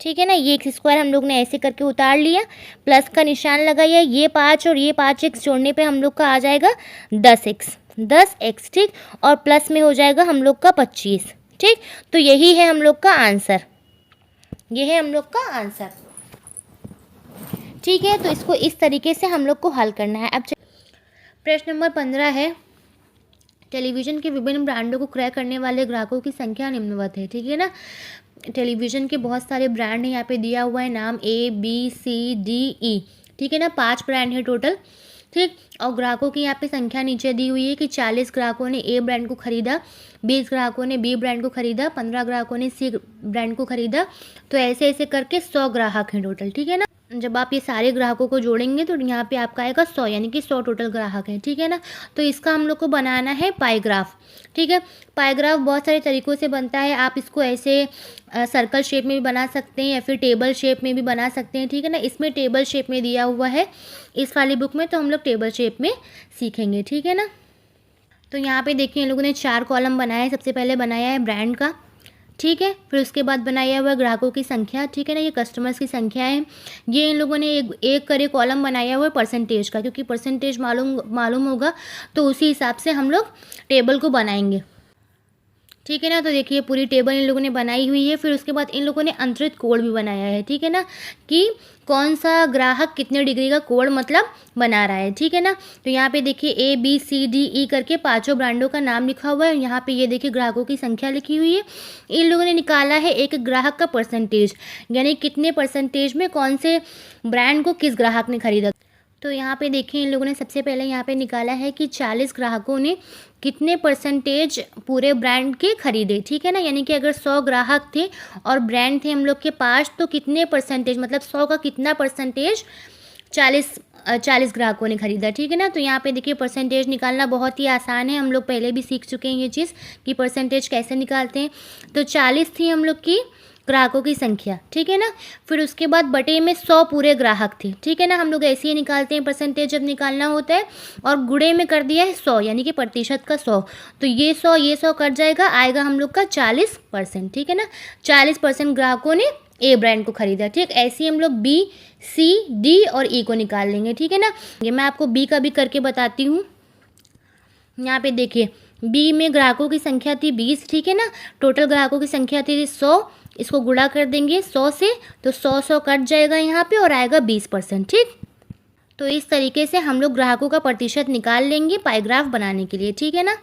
ठीक है ना। ये x² हम लोग ने ऐसे करके उतार लिया, प्लस का निशान लगाया। ये 5 और ये 5x जोड़ने पे हम लोग का आ जाएगा 10x, ठीक। और प्लस में हो जाएगा हम लोग का 25, ठीक। तो यही है हम लोग का आंसर, ये है हम लोग का आंसर, ठीक है। तो इसको इस तरीके से हम लोग को हल करना है। अब प्रश्न नंबर 15 है, टेलीविज़न के विभिन्न ब्रांडों को क्रय करने वाले ग्राहकों की संख्या निम्नवत है, ठीक है ना। टेलीविज़न के बहुत सारे ब्रांड हैं, यहाँ पे दिया हुआ है नाम ABCDE, ठीक है ना। 5 ब्रांड है टोटल, ठीक। और ग्राहकों की यहाँ पे संख्या नीचे दी हुई है कि 40 ग्राहकों ने A ब्रांड को खरीदा, 20 ग्राहकों ने B ब्रांड को खरीदा, 15 ग्राहकों ने C ब्रांड को खरीदा। तो ऐसे ऐसे करके 100 ग्राहक हैं टोटल, ठीक है ना। जब आप ये सारे ग्राहकों को जोड़ेंगे तो यहाँ पे आपका आएगा 100, यानी कि 100 टोटल ग्राहक हैं, ठीक है ना। तो इसका हम लोग को बनाना है पाई ग्राफ, ठीक है। पाई ग्राफ बहुत सारे तरीक़ों से बनता है। आप इसको ऐसे सर्कल शेप में भी बना सकते हैं या फिर टेबल शेप में भी बना सकते हैं, ठीक है ना। इसमें टेबल शेप में दिया हुआ है इस वाली बुक में, तो हम लोग टेबल शेप में सीखेंगे, ठीक है ना। तो यहाँ पे देखिए इन लोगों ने 4 कॉलम बनाया है। सबसे पहले बनाया है ब्रांड का, ठीक है। फिर उसके बाद बनाया हुआ ग्राहकों की संख्या, ठीक है ना। ये कस्टमर्स की संख्या है। ये इन लोगों ने एक करे कॉलम बनाया हुआ है परसेंटेज का, क्योंकि परसेंटेज मालूम होगा तो उसी हिसाब से हम लोग टेबल को बनाएंगे, ठीक है ना। तो देखिए पूरी टेबल इन लोगों ने बनाई हुई है। फिर उसके बाद इन लोगों ने अंतरित कोण भी बनाया है, ठीक है ना, कि कौन सा ग्राहक कितने डिग्री का कोण मतलब बना रहा है, ठीक है ना। तो यहाँ पे देखिए ABCDE करके 5 ब्रांडों का नाम लिखा हुआ है। यहाँ पे ये देखिए ग्राहकों की संख्या लिखी हुई है। इन लोगों ने निकाला है एक ग्राहक का परसेंटेज, यानी कितने परसेंटेज में कौन से ब्रांड को किस ग्राहक ने खरीदा। तो यहाँ पे देखिए इन लोगों ने सबसे पहले यहाँ पे निकाला है कि 40 ग्राहकों ने कितने परसेंटेज पूरे ब्रांड के खरीदे, ठीक है ना। यानी कि अगर 100 ग्राहक थे और ब्रांड थे हम लोग के 5, तो कितने परसेंटेज मतलब 100 का कितना परसेंटेज 40 ग्राहकों ने खरीदा, ठीक है ना। तो यहाँ पे देखिए परसेंटेज निकालना बहुत ही आसान है। हम लोग पहले भी सीख चुके हैं ये चीज़ कि परसेंटेज कैसे निकालते हैं। तो 40 थी हम लोग की ग्राहकों की संख्या, ठीक है ना। फिर उसके बाद बटे में 100 पूरे ग्राहक थे, ठीक है ना। हम लोग ऐसे ही निकालते हैं परसेंटेज जब निकालना होता है, और गुणे में कर दिया है 100, यानी कि प्रतिशत का 100। तो ये 100 कट जाएगा, आएगा हम लोग का 40%, ठीक है ना। 40% ग्राहकों ने A ब्रांड को खरीदा, ठीक। ऐसे ही हम लोग B, C, D और E को निकाल लेंगे, ठीक है ना। ये मैं आपको B का भी करके बताती हूँ। यहाँ पे देखिए B में ग्राहकों की संख्या थी 20, ठीक है ना। टोटल ग्राहकों की संख्या थी 100, इसको गुणा कर देंगे 100 से, तो 100 कट जाएगा यहाँ पे और आएगा 20%, ठीक। तो इस तरीके से हम लोग ग्राहकों का प्रतिशत निकाल लेंगे पाई ग्राफ बनाने के लिए, ठीक है ना।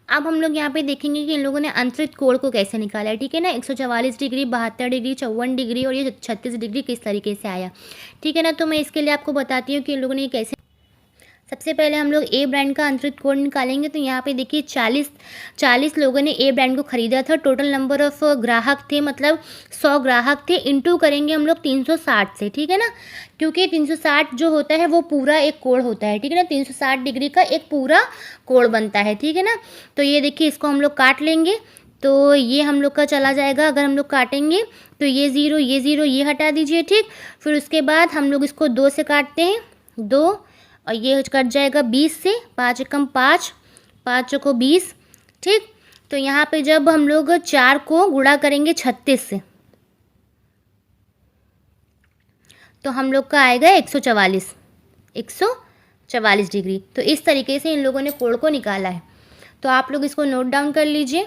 अब हम लोग यहाँ पे देखेंगे कि इन लोगों ने अंतरित कोण को कैसे निकाला है, ठीक है ना। 144 डिग्री, 72 डिग्री, 54 डिग्री और ये 36 डिग्री किस तरीके से आया, ठीक है ना। तो मैं इसके लिए आपको बताती हूँ कि इन लोगों ने कैसे। सबसे पहले हम लोग A ब्रांड का अंतरित कोण निकालेंगे। तो यहाँ पे देखिए 40 लोगों ने A ब्रांड को ख़रीदा था। टोटल नंबर ऑफ ग्राहक थे, मतलब 100 ग्राहक थे, इंटू करेंगे हम लोग 360 से, ठीक है ना। क्योंकि 360 जो होता है वो पूरा एक कोण होता है, ठीक है ना। 360 डिग्री का एक पूरा कोण बनता है, ठीक है ना। तो ये देखिए इसको हम लोग काट लेंगे, तो ये हम लोग का चला जाएगा। अगर हम लोग काटेंगे तो ये 0 ये हटा दीजिए, ठीक। फिर उसके बाद हम लोग इसको 2 से काटते हैं, 2, और ये कट जाएगा 20 से, 5 एकम 5, 5 चौको 20, ठीक। तो यहाँ पे जब हम लोग 4 को गुणा करेंगे 36 से तो हम लोग का आएगा 144 डिग्री। तो इस तरीके से इन लोगों ने कोण को निकाला है। तो आप लोग इसको नोट डाउन कर लीजिए।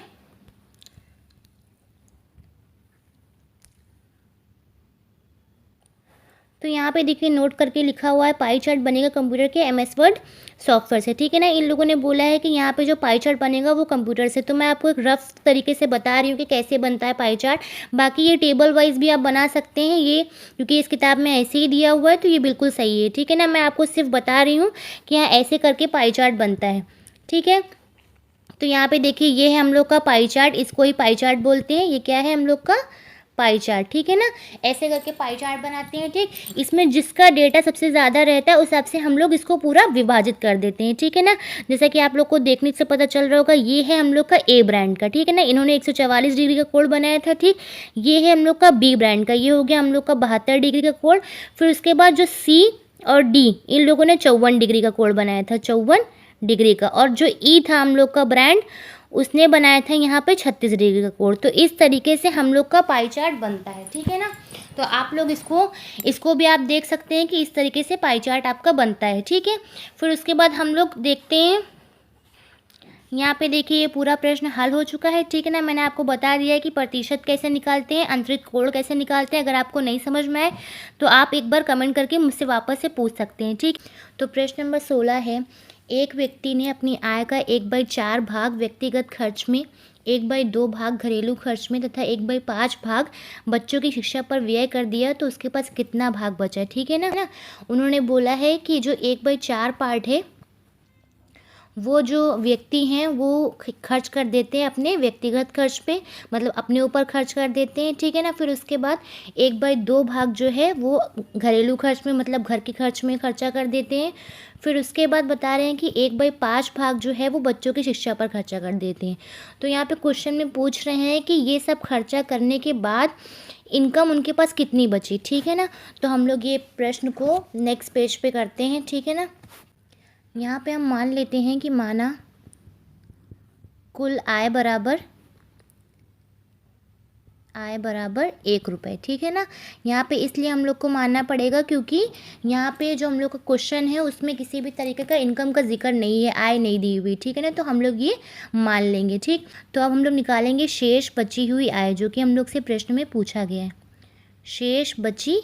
तो यहाँ पे देखिए नोट करके लिखा हुआ है पाई चार्ट बनेगा कंप्यूटर के MS वर्ड सॉफ्टवेयर से, ठीक है ना। इन लोगों ने बोला है कि यहाँ पे जो पाई चार्ट बनेगा वो कंप्यूटर से। तो मैं आपको एक रफ तरीके से बता रही हूँ कि कैसे बनता है पाई चार्ट। बाकी ये टेबल वाइज भी आप बना सकते हैं, ये क्योंकि इस किताब में ऐसे ही दिया हुआ है तो ये बिल्कुल सही है, ठीक है ना। मैं आपको सिर्फ बता रही हूँ कि यहाँ ऐसे करके पाई चार्ट बनता है, ठीक है। तो यहाँ पे देखिए ये है हम लोग का पाई चार्ट, इसको ही पाई चार्ट बोलते हैं। ये क्या है हम लोग का पाई चार्ट, ठीक है ना। ऐसे करके पाई चार्ट बनाते हैं, ठीक। इसमें जिसका डेटा सबसे ज़्यादा रहता है उस हिसाब से हम लोग इसको पूरा विभाजित कर देते हैं, ठीक है ना। जैसा कि आप लोग को देखने से पता चल रहा होगा, ये है हम लोग का A ब्रांड का, ठीक है ना। इन्होंने 144 डिग्री का कोण बनाया था, ठीक। ये है हम लोग का B ब्रांड का, ये हो गया हम लोग का 72 डिग्री का कोण। फिर उसके बाद जो C और D इन लोगों ने 54 डिग्री का कोण बनाया था, 54 डिग्री का। और जो E था हम लोग का ब्रांड, उसने बनाया था यहाँ पे 36 डिग्री का कोण। तो इस तरीके से हम लोग का पाई चार्ट बनता है, ठीक है ना। तो आप लोग इसको भी आप देख सकते हैं कि इस तरीके से पाई चार्ट आपका बनता है, ठीक है। फिर उसके बाद हम लोग देखते हैं, यहाँ पे देखिए ये पूरा प्रश्न हल हो चुका है, ठीक है ना। मैंने आपको बता दिया है कि प्रतिशत कैसे निकालते हैं, अंतरित कोण कैसे निकालते हैं। अगर आपको नहीं समझ में आए तो आप एक बार कमेंट करके मुझसे वापस से पूछ सकते हैं, ठीक। तो प्रश्न नंबर 16 है, एक व्यक्ति ने अपनी आय का 1/4 भाग व्यक्तिगत खर्च में, 1/2 भाग घरेलू खर्च में तथा 1/5 भाग बच्चों की शिक्षा पर व्यय कर दिया, तो उसके पास कितना भाग बचा, ठीक है ना। उन्होंने बोला है कि जो 1/4 पार्ट है वो जो व्यक्ति हैं वो खर्च कर देते हैं अपने व्यक्तिगत खर्च पे, मतलब अपने ऊपर खर्च कर देते हैं, ठीक है ना। फिर उसके बाद 1/2 भाग जो है वो घरेलू खर्च में, मतलब घर के खर्च में खर्चा कर देते हैं। फिर उसके बाद बता रहे हैं कि 1/5 भाग जो है वो बच्चों की शिक्षा पर खर्चा कर देते हैं। तो यहाँ पे क्वेश्चन में पूछ रहे हैं कि ये सब खर्चा करने के बाद इनकम उनके पास कितनी बची, ठीक है ना। तो हम लोग ये प्रश्न को नेक्स्ट पेज पे करते हैं, ठीक है ना। यहाँ पे हम मान लेते हैं कि माना कुल आय बराबर 1 रुपये, ठीक है ना। यहाँ पे इसलिए हम लोग को मानना पड़ेगा क्योंकि यहाँ पे जो हम लोग का क्वेश्चन है उसमें किसी भी तरीके का इनकम का जिक्र नहीं है, आय नहीं दी हुई, ठीक है ना। तो हम लोग ये मान लेंगे, ठीक। तो अब हम लोग निकालेंगे शेष बची हुई आय, जो कि हम लोग से प्रश्न में पूछा गया है, शेष बची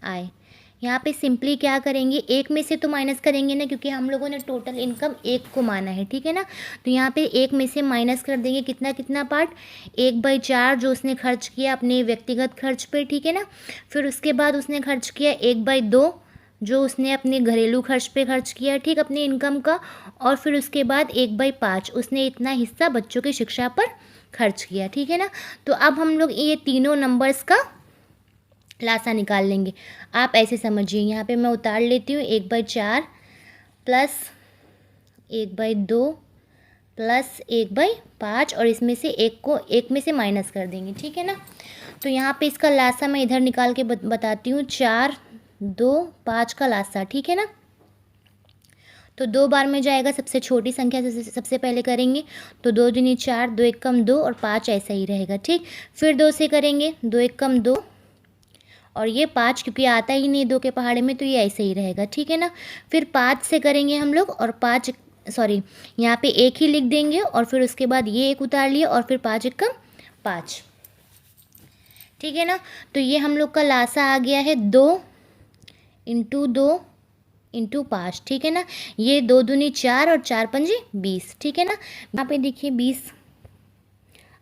आय। यहाँ पे सिंपली क्या करेंगे, 1 में से तो माइनस करेंगे ना, क्योंकि हम लोगों ने टोटल इनकम 1 को माना है, ठीक है ना। तो यहाँ पे 1 में से माइनस कर देंगे कितना पार्ट, 1/4 जो उसने खर्च किया अपने व्यक्तिगत खर्च पे, ठीक है ना। फिर उसके बाद उसने खर्च किया 1/2 जो उसने अपने घरेलू खर्च पे खर्च किया, ठीक, अपने इनकम का। और फिर उसके बाद 1/5 उसने इतना हिस्सा बच्चों की शिक्षा पर खर्च किया, ठीक है ना। तो अब हम लोग ये तीनों नंबर्स का लासा निकाल लेंगे। आप ऐसे समझिए, यहाँ पे मैं उतार लेती हूँ 1/4 प्लस 1/2 प्लस 1/5 और इसमें से 1 में से माइनस कर देंगे, ठीक है ना। तो यहाँ पे इसका लासा मैं इधर निकाल के बताती हूँ, 4 2 5 का लासा, ठीक है ना। तो 2 बार में जाएगा, सबसे छोटी संख्या से सबसे पहले करेंगे, तो 2 दूनी 4, 2 1 कम 2 और 5 ऐसा ही रहेगा, ठीक। फिर 2 से करेंगे, 2 1 कम 2 और ये 5 क्योंकि आता ही नहीं 2 के पहाड़े में, तो ये ऐसे ही रहेगा, ठीक है ना। फिर 5 से करेंगे हम लोग और 5 सॉरी यहाँ पे 1 ही लिख देंगे और फिर उसके बाद ये 1 उतार लिए और फिर 5 1 कम 5, ठीक है ना। तो ये हम लोग का लासा आ गया है 2 × 2 × 5, ठीक है ना। ये 2 दूनी 4 और 4 पंजे 20, ठीक है ना। यहाँ पे देखिए 20,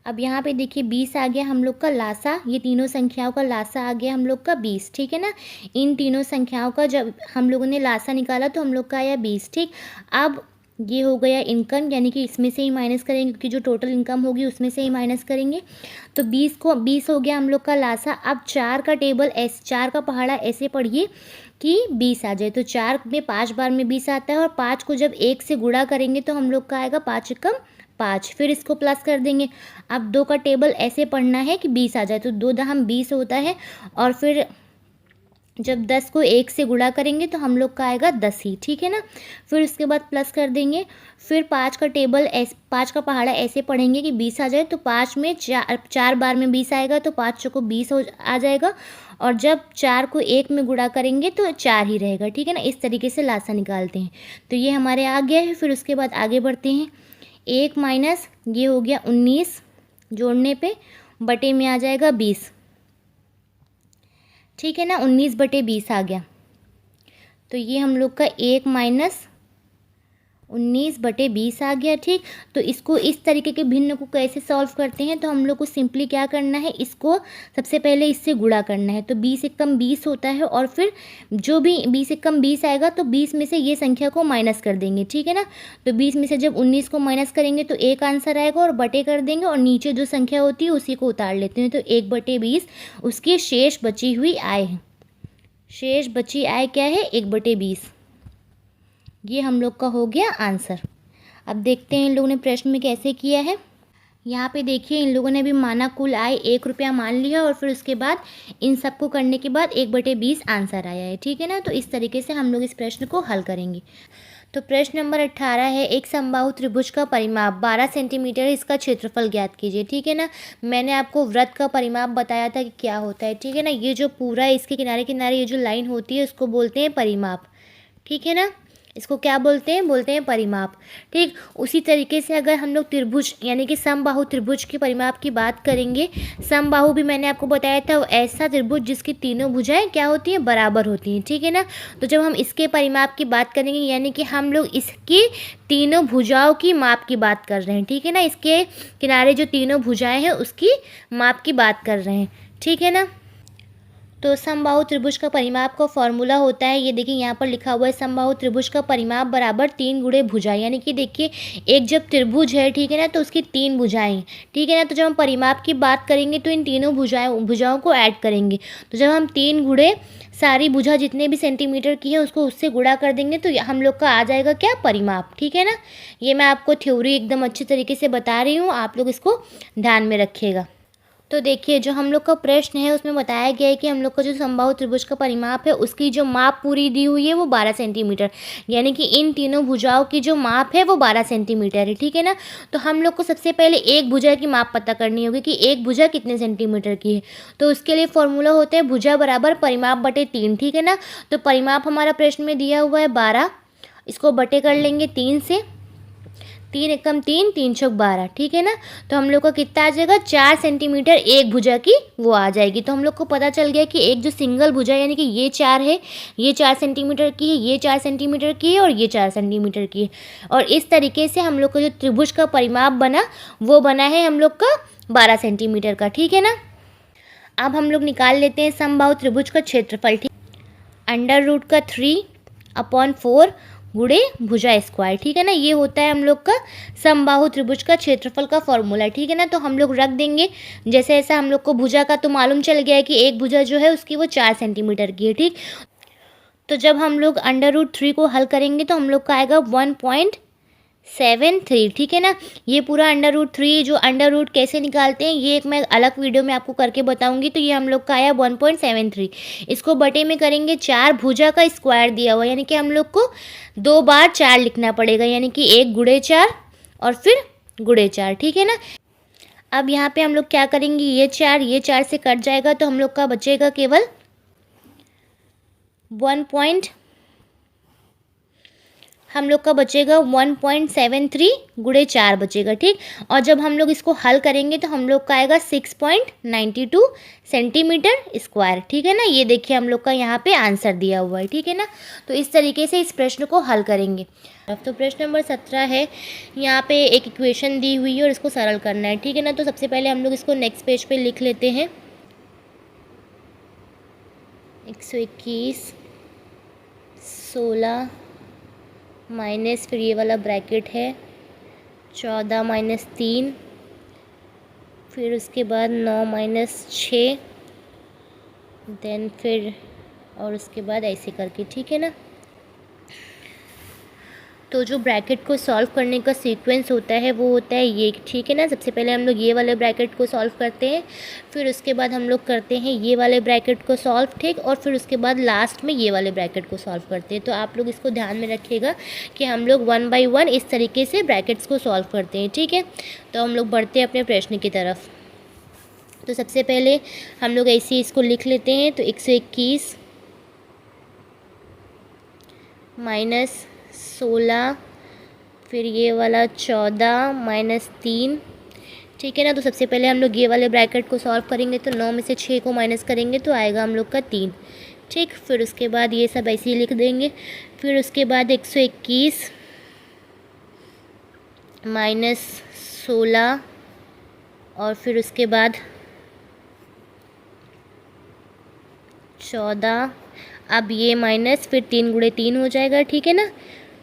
अब यहाँ पे देखिए 20 आ गया हम लोग का लासा, ये तीनों संख्याओं का लासा आ गया हम लोग का 20, ठीक है ना। इन तीनों संख्याओं का जब हम लोगों ने लासा निकाला तो हम लोग का आया 20, ठीक। अब ये हो गया इनकम, यानी कि इसमें से ही माइनस करेंगे क्योंकि जो टोटल इनकम होगी उसमें से ही माइनस करेंगे। तो 20 हो गया हम लोग का लासा। अब 4 का टेबल ऐसे, 4 का पहाड़ा ऐसे पढ़िए कि 20 आ जाए। तो 4 में 5 बार में 20 आता है और 5 को जब 1 से गुणा करेंगे तो हम लोग का आएगा 5 × 5, फिर इसको प्लस कर देंगे। अब 2 का टेबल ऐसे पढ़ना है कि 20 आ जाए, तो 2 दहम 20 होता है और फिर जब 10 को 1 से गुणा करेंगे तो हम लोग का आएगा 10 ही, ठीक है ना। फिर उसके बाद प्लस कर देंगे। फिर 5 का टेबल ऐसे, 5 का पहाड़ा ऐसे पढ़ेंगे कि 20 आ जाए। तो 5 में 4 बार में 20 आएगा, तो 5 चौको 20 आ जाएगा। और जब 4 को 1 में गुणा करेंगे तो 4 ही रहेगा, ठीक है ना। इस तरीके से लासा निकालते हैं। तो ये हमारे आ गया है। फिर उसके बाद आगे बढ़ते हैं। 1 माइनस ये हो गया 19, जोड़ने पे बटे में आ जाएगा 20, ठीक है ना। 19/20 आ गया। तो ये हम लोग का 1 माइनस 19/20 आ गया, ठीक। तो इसको इस तरीके के भिन्न को कैसे सॉल्व करते हैं, तो हम लोग को सिंपली क्या करना है, इसको सबसे पहले इससे गुणा करना है। तो 20 एकम 20 होता है, और फिर जो भी 20 एकम 20 आएगा तो 20 में से ये संख्या को माइनस कर देंगे, ठीक है ना। तो 20 में से जब 19 को माइनस करेंगे तो एक आंसर आएगा, और बटे कर देंगे, और नीचे जो संख्या होती है उसी को उतार लेते हैं। तो 1/20 उसकी शेष बची हुई आय है। शेष बची आय क्या है, 1/20। ये हम लोग का हो गया आंसर। अब देखते हैं इन लोगों ने प्रश्न में कैसे किया है। यहाँ पे देखिए, इन लोगों ने भी माना कुल आय 1 रुपया मान लिया, और फिर उसके बाद इन सबको करने के बाद 1/20 आंसर आया है, ठीक है ना। तो इस तरीके से हम लोग इस प्रश्न को हल करेंगे। तो प्रश्न नंबर 18 है, एक समबाहु त्रिभुज का परिमाप 12 सेंटीमीटर, इसका क्षेत्रफल ज्ञात कीजिए, ठीक है ना। मैंने आपको वृत्त का परिमाप बताया था कि क्या होता है, ठीक है ना। ये जो पूरा इसके किनारे किनारे ये जो लाइन होती है उसको बोलते हैं परिमाप, ठीक है ना। इसको क्या बोलते हैं परिमाप, ठीक। उसी तरीके से अगर हम लोग त्रिभुज यानी कि समबाहु त्रिभुज के परिमाप की बात करेंगे, समबाहु भी मैंने आपको बताया था, ऐसा त्रिभुज जिसकी तीनों भुजाएं क्या होती हैं, बराबर होती हैं, ठीक है ना। तो जब हम इसके परिमाप की बात करेंगे, यानी कि हम लोग इसकी तीनों भुजाओं की माप की बात कर रहे हैं, ठीक है ना। इसके किनारे जो तीनों भुजाएं हैं उसकी माप की बात कर रहे हैं, ठीक है ना। तो समबाहु त्रिभुज का परिमाप का फॉर्मूला होता है, ये देखिए यहाँ पर लिखा हुआ है, समबाहु त्रिभुज का परिमाप बराबर 3 गुणे भुजाएं। यानी कि देखिए, एक जब त्रिभुज है, ठीक है ना, तो उसकी 3 भुजाएं, ठीक है ना। तो जब हम परिमाप की बात करेंगे तो इन तीनों भुजाओं को ऐड करेंगे। तो जब हम 3 गुणे सारी भुजा जितने भी सेंटीमीटर की है उसको उससे गुणा कर देंगे तो हम लोग का आ जाएगा क्या, परिमाप, ठीक है ना। ये मैं आपको थ्योरी एकदम अच्छे तरीके से बता रही हूँ, आप लोग इसको ध्यान में रखिएगा। तो देखिए, जो हम लोग का प्रश्न है उसमें बताया गया है कि हम लोग का जो समबाहु त्रिभुज का परिमाप है उसकी जो माप पूरी दी हुई है वो 12 सेंटीमीटर, यानी कि इन तीनों भुजाओं की जो माप है वो 12 सेंटीमीटर है, ठीक है ना। तो हम लोग को सबसे पहले एक भुजा की माप पता करनी होगी कि एक भुजा कितने सेंटीमीटर की है। तो उसके लिए फॉर्मूला होता है भुजा बराबर परिमाप बटे 3, ठीक है ना। तो परिमाप हमारा प्रश्न में दिया हुआ है 12, इसको बटे कर लेंगे 3 से, 3 एकम 3, 3 छक 12, ठीक है ना। तो हम लोग का कितना आ जाएगा, 4 सेंटीमीटर एक भुजा की वो आ जाएगी। तो हम लोग को पता चल गया कि एक जो सिंगल भुजा यानी कि ये 4 है, ये 4 सेंटीमीटर की है, ये 4 सेंटीमीटर की है, और ये 4 सेंटीमीटर की है। और इस तरीके से हम लोग का जो त्रिभुज का परिमाप बना वो बना है हम लोग का 12 सेंटीमीटर का, ठीक है ना। अब हम लोग निकाल लेते हैं समबाहु त्रिभुज का क्षेत्रफल, ठीक। √3/4 गुणे भुजा स्क्वायर, ठीक है ना। ये होता है हम लोग का समबाहु त्रिभुज का क्षेत्रफल का फॉर्मूला, ठीक है ना। तो हम लोग रख देंगे, जैसे ऐसा हम लोग को भुजा का तो मालूम चल गया है कि एक भुजा जो है उसकी वो 4 सेंटीमीटर की है, ठीक। तो जब हम लोग √3 को हल करेंगे तो हम लोग का आएगा 1.73, ठीक है ना। ये पूरा √3 जो अंडर रूट कैसे निकालते हैं ये एक मैं अलग वीडियो में आपको करके बताऊंगी। तो ये हम लोग का आया 1.73, इसको बटे में करेंगे 4, भुजा का स्क्वायर दिया हुआ, यानी कि हम लोग को 2 बार 4 लिखना पड़ेगा, यानी कि 1 गुणे 4 और फिर गुणे 4, ठीक है ना। अब यहाँ पे हम लोग क्या करेंगे, ये 4 से कट जाएगा तो हम लोग का बचेगा केवल 1.73 गुणे 4 बचेगा, ठीक। और जब हम लोग इसको हल करेंगे तो हम लोग का आएगा 6.92 सेंटीमीटर स्क्वायर, ठीक है ना। ये देखिए हम लोग का यहाँ पे आंसर दिया हुआ है, ठीक है ना। तो इस तरीके से इस प्रश्न को हल करेंगे। अब तो प्रश्न नंबर 17 है, यहाँ पे एक इक्वेशन दी हुई है और इसको सरल करना है, ठीक है ना। तो सबसे पहले हम लोग इसको नेक्स्ट पेज पे लिख लेते हैं। 121 16 माइनस, फिर ये वाला ब्रैकेट है 14 माइनस 3, फिर उसके बाद 9 माइनस 6, देन फिर और उसके बाद ऐसे करके, ठीक है ना। तो जो ब्रैकेट को सॉल्व करने का सीक्वेंस होता है वो होता है ये, ठीक है ना। सबसे पहले हम लोग ये वाले ब्रैकेट को सॉल्व करते हैं, फिर उसके बाद हम लोग करते हैं ये वाले ब्रैकेट को सॉल्व, ठीक, और फिर उसके बाद लास्ट में ये वाले ब्रैकेट को सॉल्व करते हैं। तो आप लोग इसको ध्यान में रखिएगा कि हम लोग 1 बाय 1 इस तरीके से ब्रैकेट्स को सॉल्व करते हैं, ठीक है। तो हम लोग बढ़ते हैं अपने प्रश्न की तरफ। तो सबसे पहले हम लोग ऐसे इसको लिख लेते हैं। तो 121 माइनस 16, फिर ये वाला 14 माइनस 3, ठीक है ना। तो सबसे पहले हम लोग ये वाले ब्रैकेट को सॉल्व करेंगे, तो 9 में से 6 को माइनस करेंगे तो आएगा हम लोग का 3, ठीक। फिर उसके बाद ये सब ऐसे ही लिख देंगे। फिर उसके बाद 121 माइनस 16, और फिर उसके बाद 14, अब ये माइनस, फिर 3 गुणे 3 हो जाएगा, ठीक है ना।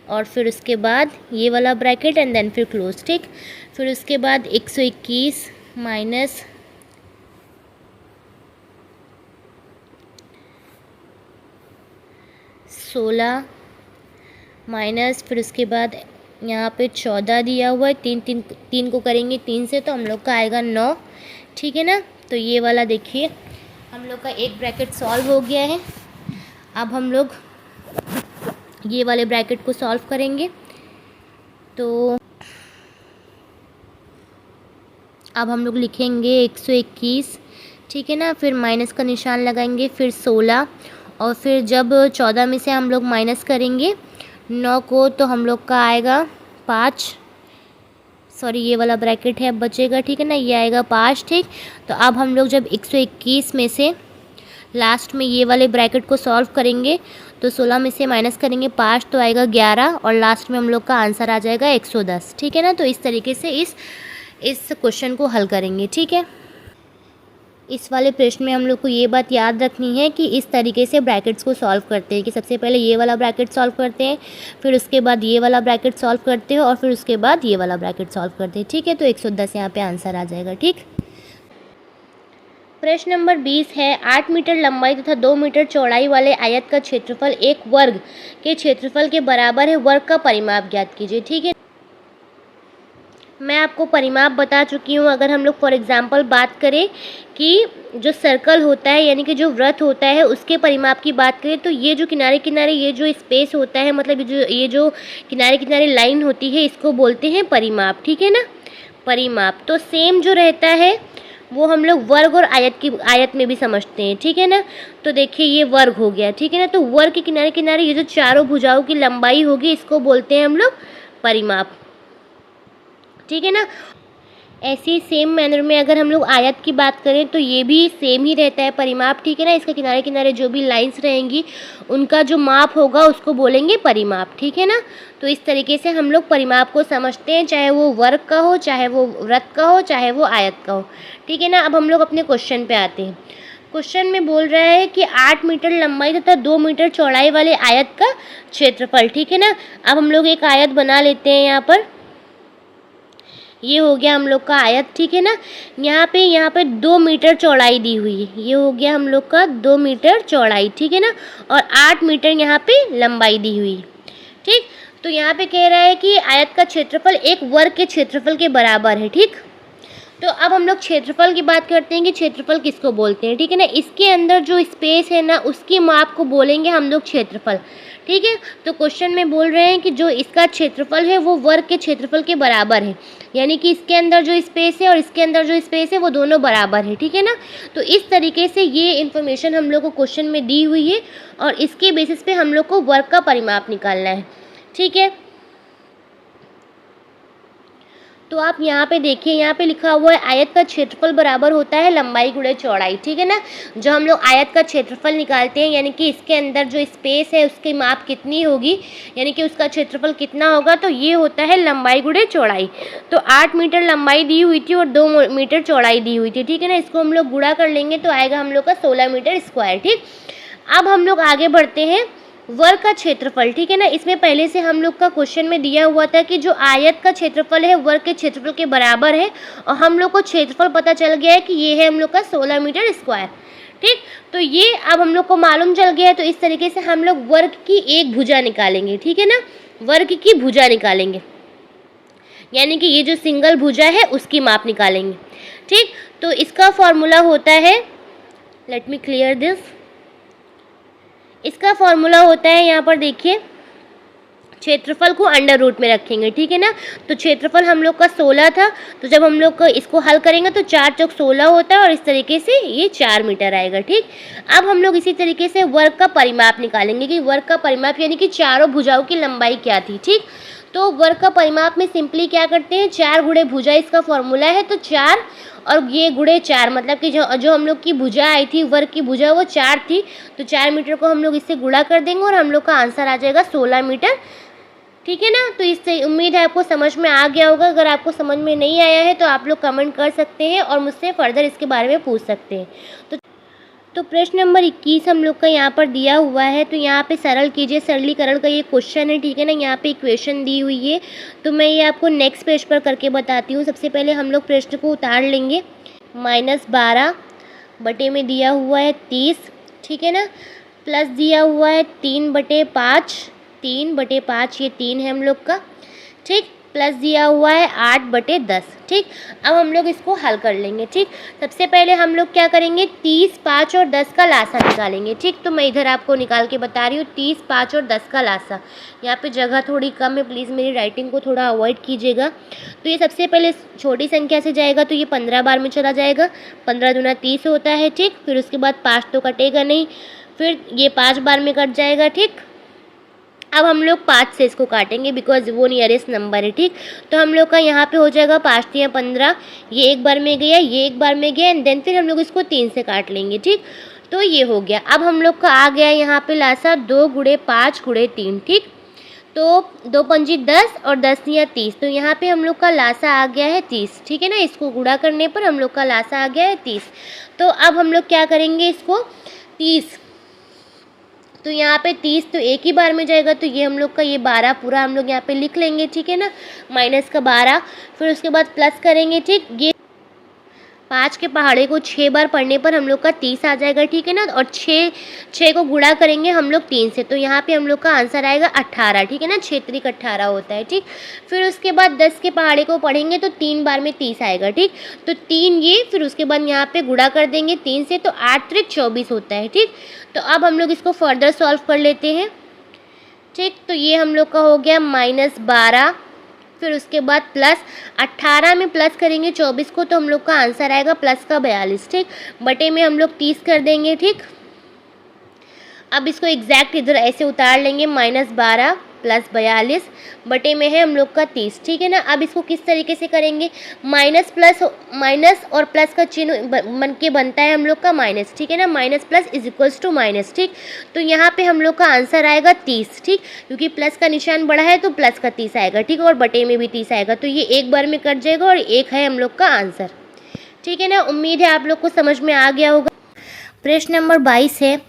और फिर उसके बाद ये वाला ब्रैकेट एंड देन फिर क्लोज, ठीक। फिर उसके बाद 121 माइनस 16 माइनस, फिर उसके बाद यहाँ पे 14 दिया हुआ है, 3 को करेंगे 3 से तो हम लोग का आएगा 9, ठीक है ना। तो ये वाला देखिए हम लोग का एक ब्रैकेट सॉल्व हो गया है। अब हम लोग ये वाले ब्रैकेट को सॉल्व करेंगे। तो अब हम लोग लिखेंगे 121, ठीक है ना, फिर माइनस का निशान लगाएंगे, फिर 16, और फिर जब 14 में से हम लोग माइनस करेंगे 9 को तो हम लोग का आएगा 5, सॉरी ये वाला ब्रैकेट है अब बचेगा, ठीक है ना, ये आएगा 5, ठीक। तो अब हम लोग जब 121 में से लास्ट में ये वाले ब्रैकेट को सॉल्व करेंगे तो 16 में से माइनस करेंगे 5 तो आएगा 11, और लास्ट में हम लोग का आंसर आ जाएगा 110, ठीक है ना। तो इस तरीके से इस क्वेश्चन को हल करेंगे, ठीक है। इस वाले प्रश्न में हम लोग को ये बात याद रखनी है कि इस तरीके से ब्रैकेट्स को सॉल्व करते हैं कि सबसे पहले ये वाला ब्रैकेट सॉल्व करते हैं, फिर उसके बाद ये वाला ब्रैकेट सॉल्व करते हैं, और फिर उसके बाद ये वाला ब्रैकेट सॉल्व करते हैं, ठीक है। तो 110 यहाँ पे आंसर आ जाएगा, ठीक। प्रश्न नंबर 20 है 8 मीटर लंबाई तथा 2 मीटर चौड़ाई वाले आयत का क्षेत्रफल 1 वर्ग के क्षेत्रफल के बराबर है, वर्ग का परिमाप ज्ञात कीजिए, ठीक है। मैं आपको परिमाप बता चुकी हूँ। अगर हम लोग फॉर एग्जांपल बात करें कि जो सर्कल होता है यानी कि जो वृत्त होता है उसके परिमाप की बात करें तो ये जो किनारे किनारे ये जो स्पेस होता है, मतलब ये जो किनारे किनारे लाइन होती है इसको बोलते हैं परिमाप, ठीक है ना, परिमाप। तो सेम जो रहता है वो हम लोग वर्ग और आयत में भी समझते हैं, ठीक है ना। तो देखिए ये वर्ग हो गया, ठीक है ना। तो वर्ग के किनारे किनारे ये जो चारों भुजाओं की लंबाई होगी इसको बोलते हैं हम लोग परिमाप, ठीक है ना। ऐसे ही सेम मैनर में अगर हम लोग आयत की बात करें तो ये भी सेम ही रहता है परिमाप, ठीक है ना। इसके किनारे किनारे जो भी लाइंस रहेंगी उनका जो माप होगा उसको बोलेंगे परिमाप, ठीक है ना। तो इस तरीके से हम लोग परिमाप को समझते हैं, चाहे वो वर्ग का हो, चाहे वो वृत्त का हो, चाहे वो आयत का हो, ठीक है ना। अब हम लोग अपने क्वेश्चन पे आते हैं। क्वेश्चन में बोल रहा है कि 8 मीटर लंबाई तथा 2 मीटर चौड़ाई वाले आयत का क्षेत्रफल, ठीक है ना। अब हम लोग एक आयत बना लेते हैं। यहाँ पर ये हो गया हम लोग का आयत, ठीक है ना। यहाँ पे 2 मीटर चौड़ाई दी हुई है, ये हो गया हम लोग का 2 मीटर चौड़ाई, ठीक है ना, और 8 मीटर यहाँ पे लंबाई दी हुई है, ठीक। तो यहाँ पे कह रहा है कि आयत का क्षेत्रफल 1 वर्ग के क्षेत्रफल के बराबर है, ठीक। तो अब हम लोग क्षेत्रफल की बात करते हैं कि क्षेत्रफल किसको बोलते हैं, ठीक है ना। इसके अंदर जो स्पेस है ना उसकी माप को बोलेंगे हम लोग क्षेत्रफल, ठीक है। तो क्वेश्चन में बोल रहे हैं कि जो इसका क्षेत्रफल है वो वर्ग के क्षेत्रफल के बराबर है, यानी कि इसके अंदर जो स्पेस है और इसके अंदर जो स्पेस है वो दोनों बराबर है, ठीक है ना। तो इस तरीके से ये इन्फॉर्मेशन हम लोग को क्वेश्चन में दी हुई है और इसके बेसिस पे हम लोग को वर्ग का परिमाप निकालना है, ठीक है। तो आप यहाँ पे देखिए, यहाँ पे लिखा हुआ है आयत का क्षेत्रफल बराबर होता है लंबाई गुणे चौड़ाई, ठीक है ना। जो हम लोग आयत का क्षेत्रफल निकालते हैं यानी कि इसके अंदर जो स्पेस है उसकी माप कितनी होगी, यानी कि उसका क्षेत्रफल कितना होगा, तो ये होता है लंबाई गुणे चौड़ाई। तो 8 मीटर लंबाई दी हुई थी और 2 मीटर चौड़ाई दी हुई थी, ठीक है ना। इसको हम लोग गुणा कर लेंगे तो आएगा हम लोग का 16 मीटर स्क्वायर, ठीक। अब हम लोग आगे बढ़ते हैं। वर्ग का क्षेत्रफल, ठीक है ना। इसमें पहले से हम लोग का क्वेश्चन में दिया हुआ था कि जो आयत का क्षेत्रफल है वर्ग के क्षेत्रफल के बराबर है, और हम लोग को क्षेत्रफल पता चल गया है कि ये है हम लोग का 16 मीटर स्क्वायर, ठीक। तो ये अब हम लोग को मालूम चल गया है। तो इस तरीके से हम लोग वर्ग की एक भुजा निकालेंगे, ठीक है ना। वर्ग की भुजा निकालेंगे, यानी कि ये जो सिंगल भुजा है उसकी माप निकालेंगे। ठीक, तो इसका फॉर्मूला होता है, लेट मी क्लियर दिस, इसका फॉर्मूला होता है, यहाँ पर देखिए, क्षेत्रफल को अंडर रूट में रखेंगे। ठीक है ना, तो क्षेत्रफल हम लोग का 16 था, तो जब हम लोग इसको हल करेंगे तो 4 चौक 16 होता है और इस तरीके से ये 4 मीटर आएगा। ठीक, अब हम लोग इसी तरीके से वर्ग का परिमाप निकालेंगे कि वर्ग का परिमाप यानी कि चारों भुजाओं की लंबाई क्या थी। ठीक, तो वर्ग का परिमाप में सिंपली क्या करते हैं, 4 गुणे भुजा इसका फॉर्मूला है, तो 4 और ये गुणे 4, मतलब कि जो हम लोग की भुजा आई थी, वर्ग की भुजा वो 4 थी, तो 4 मीटर को हम लोग इससे गुणा कर देंगे और हम लोग का आंसर आ जाएगा 16 मीटर। ठीक है ना, तो इससे उम्मीद है आपको समझ में आ गया होगा। अगर आपको समझ में नहीं आया है तो आप लोग कमेंट कर सकते हैं और मुझसे फर्दर इसके बारे में पूछ सकते हैं। तो प्रश्न नंबर 21 हम लोग का यहाँ पर दिया हुआ है, तो यहाँ पे सरल कीजिए, सरलीकरण का ये क्वेश्चन है। ठीक है ना, यहाँ पे इक्वेशन दी हुई है, तो मैं ये आपको नेक्स्ट पेज पर करके बताती हूँ। सबसे पहले हम लोग प्रश्न को उतार लेंगे। -12 बटे में दिया हुआ है 30, ठीक है ना, प्लस दिया हुआ है 3/5, 3/5 ये 3 है हम लोग का। ठीक, प्लस दिया हुआ है 8/10। ठीक, अब हम लोग इसको हल कर लेंगे। ठीक, सबसे पहले हम लोग क्या करेंगे, 30, 5 और 10 का लासा निकालेंगे। ठीक, तो मैं इधर आपको निकाल के बता रही हूँ 30, 5 और 10 का लासा। यहाँ पे जगह थोड़ी कम है, प्लीज़ मेरी राइटिंग को थोड़ा अवॉइड कीजिएगा। तो ये सबसे पहले छोटी संख्या से जाएगा तो ये 15 बार में चला जाएगा, 15 दूना 30 होता है। ठीक, फिर उसके बाद 5 तो कटेगा नहीं, फिर ये 5 बार में कट जाएगा। ठीक, अब हम लोग 5 से इसको काटेंगे बिकॉज वो नियरेस्ट नंबर है। ठीक, तो हम लोग का यहाँ पे हो जाएगा 5 × 15, ये एक बार में गया, ये एक बार में गया, एंड देन फिर हम लोग इसको 3 से काट लेंगे। ठीक, तो ये हो गया। अब हम लोग का आ गया यहाँ पे लासा 2 × 5 × 3। ठीक, तो 2 पंजी 10 और 10 या 30, तो यहाँ पे हम लोग का लासा आ गया है 30। ठीक है ना, इसको गुणा करने पर हम लोग का लासा आ गया है 30। तो अब हम लोग क्या करेंगे, इसको 30, तो यहाँ पे 30 तो एक ही बार में जाएगा, तो ये हम लोग का ये 12 पूरा हम लोग यहाँ पे लिख लेंगे। ठीक है ना, माइनस का 12, फिर उसके बाद प्लस करेंगे। ठीक, ये 5 के पहाड़े को 6 बार पढ़ने पर हम लोग का 30 आ जाएगा। ठीक है ना, और 6 को गुणा करेंगे हम लोग 3 से, तो यहाँ पे हम लोग का आंसर आएगा 18। ठीक है ना, 6 × 18 होता है। ठीक, फिर उसके बाद 10 के पहाड़े को पढ़ेंगे तो 3 बार में 30 आएगा। ठीक, तो 3 ये, फिर उसके बाद यहाँ पे गुणा कर देंगे 3 से, तो 8 × 24 होता है। ठीक, तो अब हम लोग इसको फर्दर सॉल्व कर लेते हैं। ठीक, तो ये हम लोग का हो गया -12, फिर उसके बाद प्लस 18 में प्लस करेंगे 24 को, तो हम लोग का आंसर आएगा प्लस का 42। ठीक, बटे में हम लोग 30 कर देंगे। ठीक, अब इसको एग्जैक्ट इधर ऐसे उतार लेंगे, -12 + 42 बटे में है हम लोग का 30। ठीक है ना, अब इसको किस तरीके से करेंगे, माइनस और प्लस का चिन्ह बन के बनता है हम लोग का माइनस। ठीक है ना, minus plus is equals to minus. ठीक, तो यहाँ पे हम लोग का आंसर आएगा 30। ठीक, क्योंकि प्लस का निशान बड़ा है तो प्लस का 30 आएगा। ठीक, और बटे में भी 30 आएगा, तो ये एक बार में कट जाएगा और एक है हम लोग का आंसर। ठीक है ना, उम्मीद है आप लोग को समझ में आ गया होगा। प्रश्न नंबर 22 है,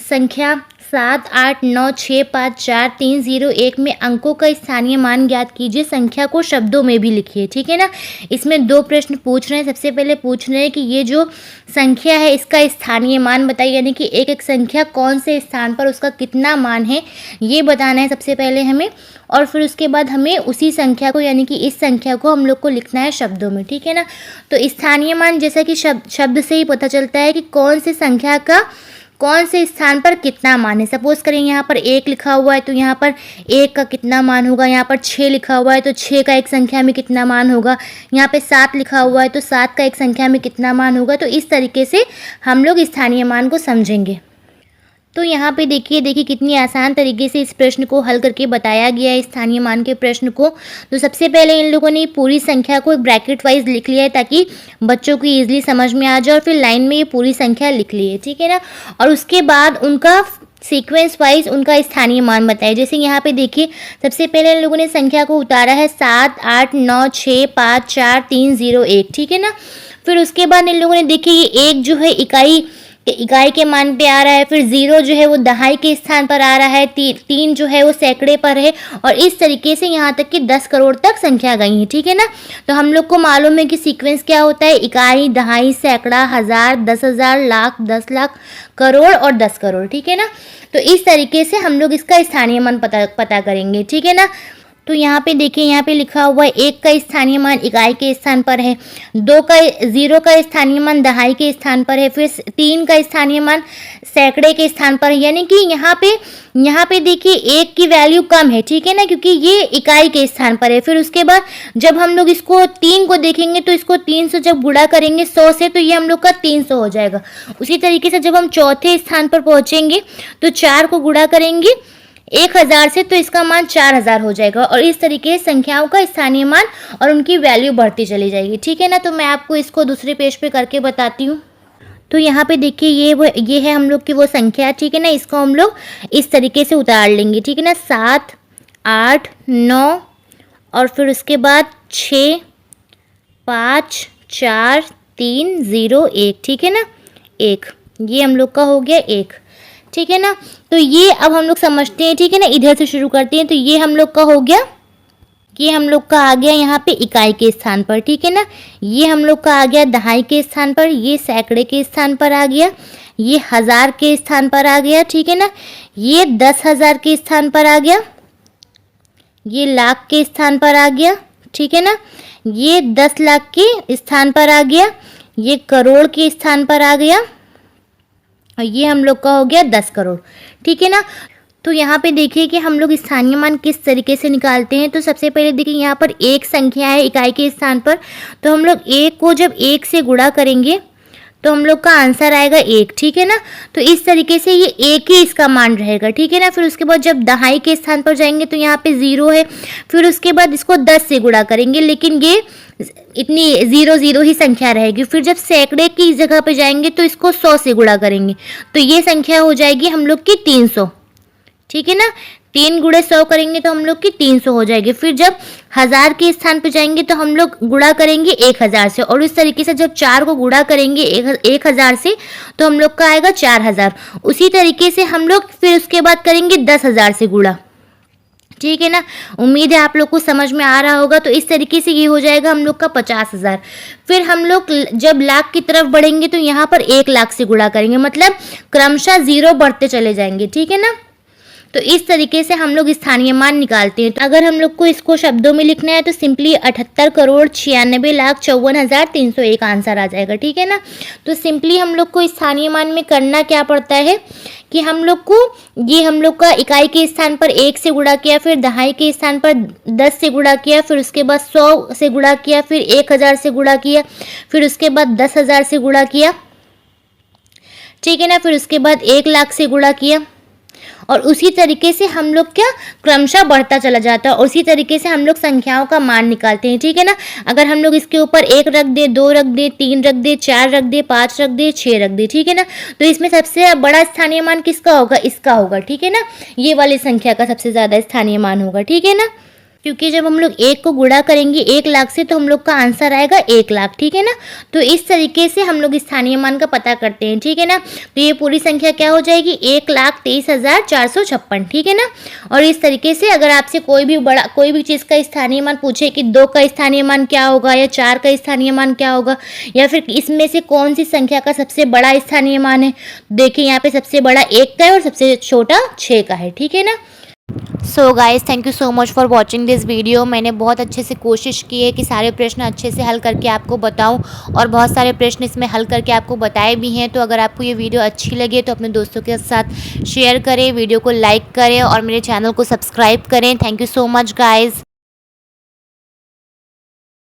संख्या 7, 8, 9, 6, 5, 4, 3, 0, 1 में अंकों का स्थानीय मान ज्ञात कीजिए, संख्या को शब्दों में भी लिखिए। ठीक है ना, इसमें 2 प्रश्न पूछ रहे हैं। सबसे पहले पूछ रहे हैं कि ये जो संख्या है इसका स्थानीय मान बताइए, यानी कि एक एक संख्या कौन से स्थान पर उसका कितना मान है ये बताना है सबसे पहले हमें, और फिर उसके बाद हमें उसी संख्या को, यानी कि इस संख्या को हम लोग को लिखना है शब्दों में। ठीक है ना, तो स्थानीय मान जैसा कि शब्द से ही पता चलता है कि कौन सी संख्या का कौन से स्थान पर कितना मान है। सपोज करें यहाँ पर 1 लिखा हुआ है तो यहाँ पर 1 का कितना मान होगा, यहाँ पर 6 लिखा हुआ है तो 6 का एक संख्या में कितना मान होगा, यहाँ पे 7 लिखा हुआ है तो 7 का एक संख्या में कितना मान होगा। तो इस तरीके से हम लोग स्थानीय मान को समझेंगे। तो यहाँ पे देखिए कितनी आसान तरीके से इस प्रश्न को हल करके बताया गया है, स्थानीय मान के प्रश्न को। तो सबसे पहले इन लोगों ने पूरी संख्या को एक ब्रैकेट वाइज लिख लिया है ताकि बच्चों को ईजिली समझ में आ जाए, और फिर लाइन में ये पूरी संख्या लिख ली है। ठीक है ना, और उसके बाद उनका सीक्वेंस वाइज उनका स्थानीय मान बताया। जैसे यहाँ पे देखिए सबसे पहले इन लोगों ने संख्या को उतारा है 7, 8, 9, 6, 5, 4, 3, 0, 1। ठीक है ना, फिर उसके बाद इन लोगों ने देखिए ये 1 जो है इकाई इकाई के मान पे आ रहा है, फिर 0 जो है वो दहाई के स्थान पर आ रहा है, 3 जो है वो सैकड़े पर है, और इस तरीके से यहाँ तक कि 10 करोड़ तक संख्या गई है, ठीक है ना। तो हम लोग को मालूम है कि सीक्वेंस क्या होता है, इकाई, दहाई, सैकड़ा, हज़ार, 10,000, लाख, 10 लाख, करोड़ और 10 करोड़, ठीक है ना। तो इस तरीके से हम लोग इसका स्थानीय मान पता करेंगे, ठीक है ना। तो यहाँ पे देखिए, यहाँ पे लिखा हुआ है 1 का स्थानीय मान इकाई के स्थान पर है, 0 का स्थानीय मान दहाई के स्थान पर है, फिर 3 का स्थानीय मान सैकड़े के स्थान पर है। यानी कि यहाँ पे देखिए 1 की वैल्यू कम है, ठीक है ना, क्योंकि ये इकाई के स्थान पर है। फिर उसके बाद जब हम लोग इसको 3 को देखेंगे तो इसको 3 से जब गुणा करेंगे 100 से, तो ये हम लोग का 300 हो जाएगा। उसी तरीके से जब हम चौथे स्थान पर पहुँचेंगे तो 4 को गुणा करेंगे 1000 से, तो इसका मान 4000 हो जाएगा। और इस तरीके से संख्याओं का स्थानीय मान और उनकी वैल्यू बढ़ती चली जाएगी, ठीक है ना। तो मैं आपको इसको दूसरे पेज पे करके बताती हूँ। तो यहाँ पे देखिए ये है हम लोग की वो संख्या, ठीक है ना। इसको हम लोग इस तरीके से उतार लेंगे, ठीक है ना। 7, 8, 9 और फिर उसके बाद 6, 5, 4, 3, 0, 1, ठीक है ना। 1 ये हम लोग का हो गया 1, ठीक है ना। तो ये अब हम लोग समझते हैं, ठीक है ना। इधर से शुरू करते हैं। तो ये हम लोग का हो गया, ये हम लोग का आ गया यहाँ पे इकाई के स्थान पर, ठीक है ना। ये हम लोग का आ गया दहाई के स्थान पर, ये सैकड़े के स्थान पर आ गया, ये 1000 के स्थान पर आ गया, ठीक है ना। ये 10,000 के स्थान पर आ गया, ये लाख के स्थान पर आ गया, ठीक है ना। ये 10 लाख के स्थान पर आ गया, ये करोड़ के स्थान पर आ गया, और ये हम लोग का हो गया 10 करोड़, ठीक है ना। तो यहाँ पे देखिए कि हम लोग स्थानीय मान किस तरीके से निकालते हैं। तो सबसे पहले देखिए यहाँ पर एक संख्या है इकाई के स्थान पर, तो हम लोग 1 को जब 1 से गुणा करेंगे तो हम लोग का आंसर आएगा 1, ठीक है ना। तो इस तरीके से ये 1 ही इसका मान रहेगा, ठीक है ना। फिर उसके बाद जब दहाई के स्थान पर जाएंगे तो यहाँ पे 0 है, फिर उसके बाद इसको 10 से गुणा करेंगे, लेकिन ये इतनी 0 ही संख्या रहेगी। फिर जब सैकड़े की जगह पे जाएंगे तो इसको 100 से गुणा करेंगे, तो ये संख्या हो जाएगी हम लोग की 300, ठीक है ना। 3 गुणे 100 करेंगे तो हम लोग की 300 हो जाएगी। फिर जब 1000 के स्थान पे जाएंगे तो हम लोग गुणा करेंगे 1000 से, और इस तरीके से जब 4 को गुणा करेंगे 1000 से तो हम लोग का आएगा 4000। उसी तरीके से हम लोग फिर उसके बाद करेंगे 10,000 से गुणा, ठीक है ना। उम्मीद है आप लोग को समझ में आ रहा होगा। तो इस तरीके से ये हो जाएगा हम लोग का 50,000। फिर हम लोग जब लाख की तरफ बढ़ेंगे तो यहाँ पर 1 लाख से गुणा करेंगे, मतलब क्रमशः 0 बढ़ते चले जाएंगे, ठीक है ना। तो इस तरीके से हम लोग स्थानीय मान निकालते हैं। तो अगर हम लोग को इसको शब्दों में लिखना है तो सिंपली 78,96,54,301 आंसर आ जाएगा, ठीक है ना। तो सिंपली हम लोग को स्थानीय मान में करना क्या पड़ता है कि हम लोग को ये हम लोग का इकाई के स्थान पर 1 से गुणा किया, फिर दहाई के स्थान पर 10 से गुणा किया, फिर उसके बाद 100 से गुणा किया, फिर 1000 से गुणा किया, फिर उसके बाद 10,000 से गुणा किया, ठीक है ना। फिर उसके बाद 1 लाख से गुणा किया, और उसी तरीके से हम लोग क्या क्रमशः बढ़ता चला जाता है। और उसी तरीके से हम लोग संख्याओं का मान निकालते हैं, ठीक है ना। अगर हम लोग इसके ऊपर 1 रख दे, 2 रख दे, 3 रख दे, 4 रख दे, 5 रख दे, 6 रख दे, ठीक है ना। तो इसमें सबसे बड़ा स्थानीय मान किसका होगा, इसका होगा, ठीक है ना। ये वाली संख्या का सबसे ज़्यादा स्थानीय मान होगा, ठीक है ना। क्योंकि जब हम लोग 1 को गुणा करेंगे 1 लाख से तो हम लोग का आंसर आएगा 1 लाख, ठीक है ना। तो इस तरीके से हम लोग स्थानीय मान का पता करते हैं, ठीक है ना। तो ये पूरी संख्या क्या हो जाएगी, 1,23,456, ठीक है ना। और इस तरीके से अगर आपसे कोई भी चीज़ का स्थानीय मान पूछे कि 2 का स्थानीय मान क्या होगा या 4 का स्थानीय मान क्या होगा, या फिर इसमें से कौन सी संख्या का सबसे बड़ा स्थानीय मान है, देखिए यहाँ पे सबसे बड़ा 1 का है और सबसे छोटा 6 का है, ठीक है ना। So guys, thank you so much for watching this video. मैंने बहुत अच्छे से कोशिश की है कि सारे प्रश्न अच्छे से हल करके आपको बताऊं, और बहुत सारे प्रश्न इसमें हल करके आपको बताए भी हैं। तो अगर आपको ये वीडियो अच्छी लगे तो अपने दोस्तों के साथ शेयर करें, वीडियो को लाइक करें और मेरे चैनल को सब्सक्राइब करें। Thank you so much guys.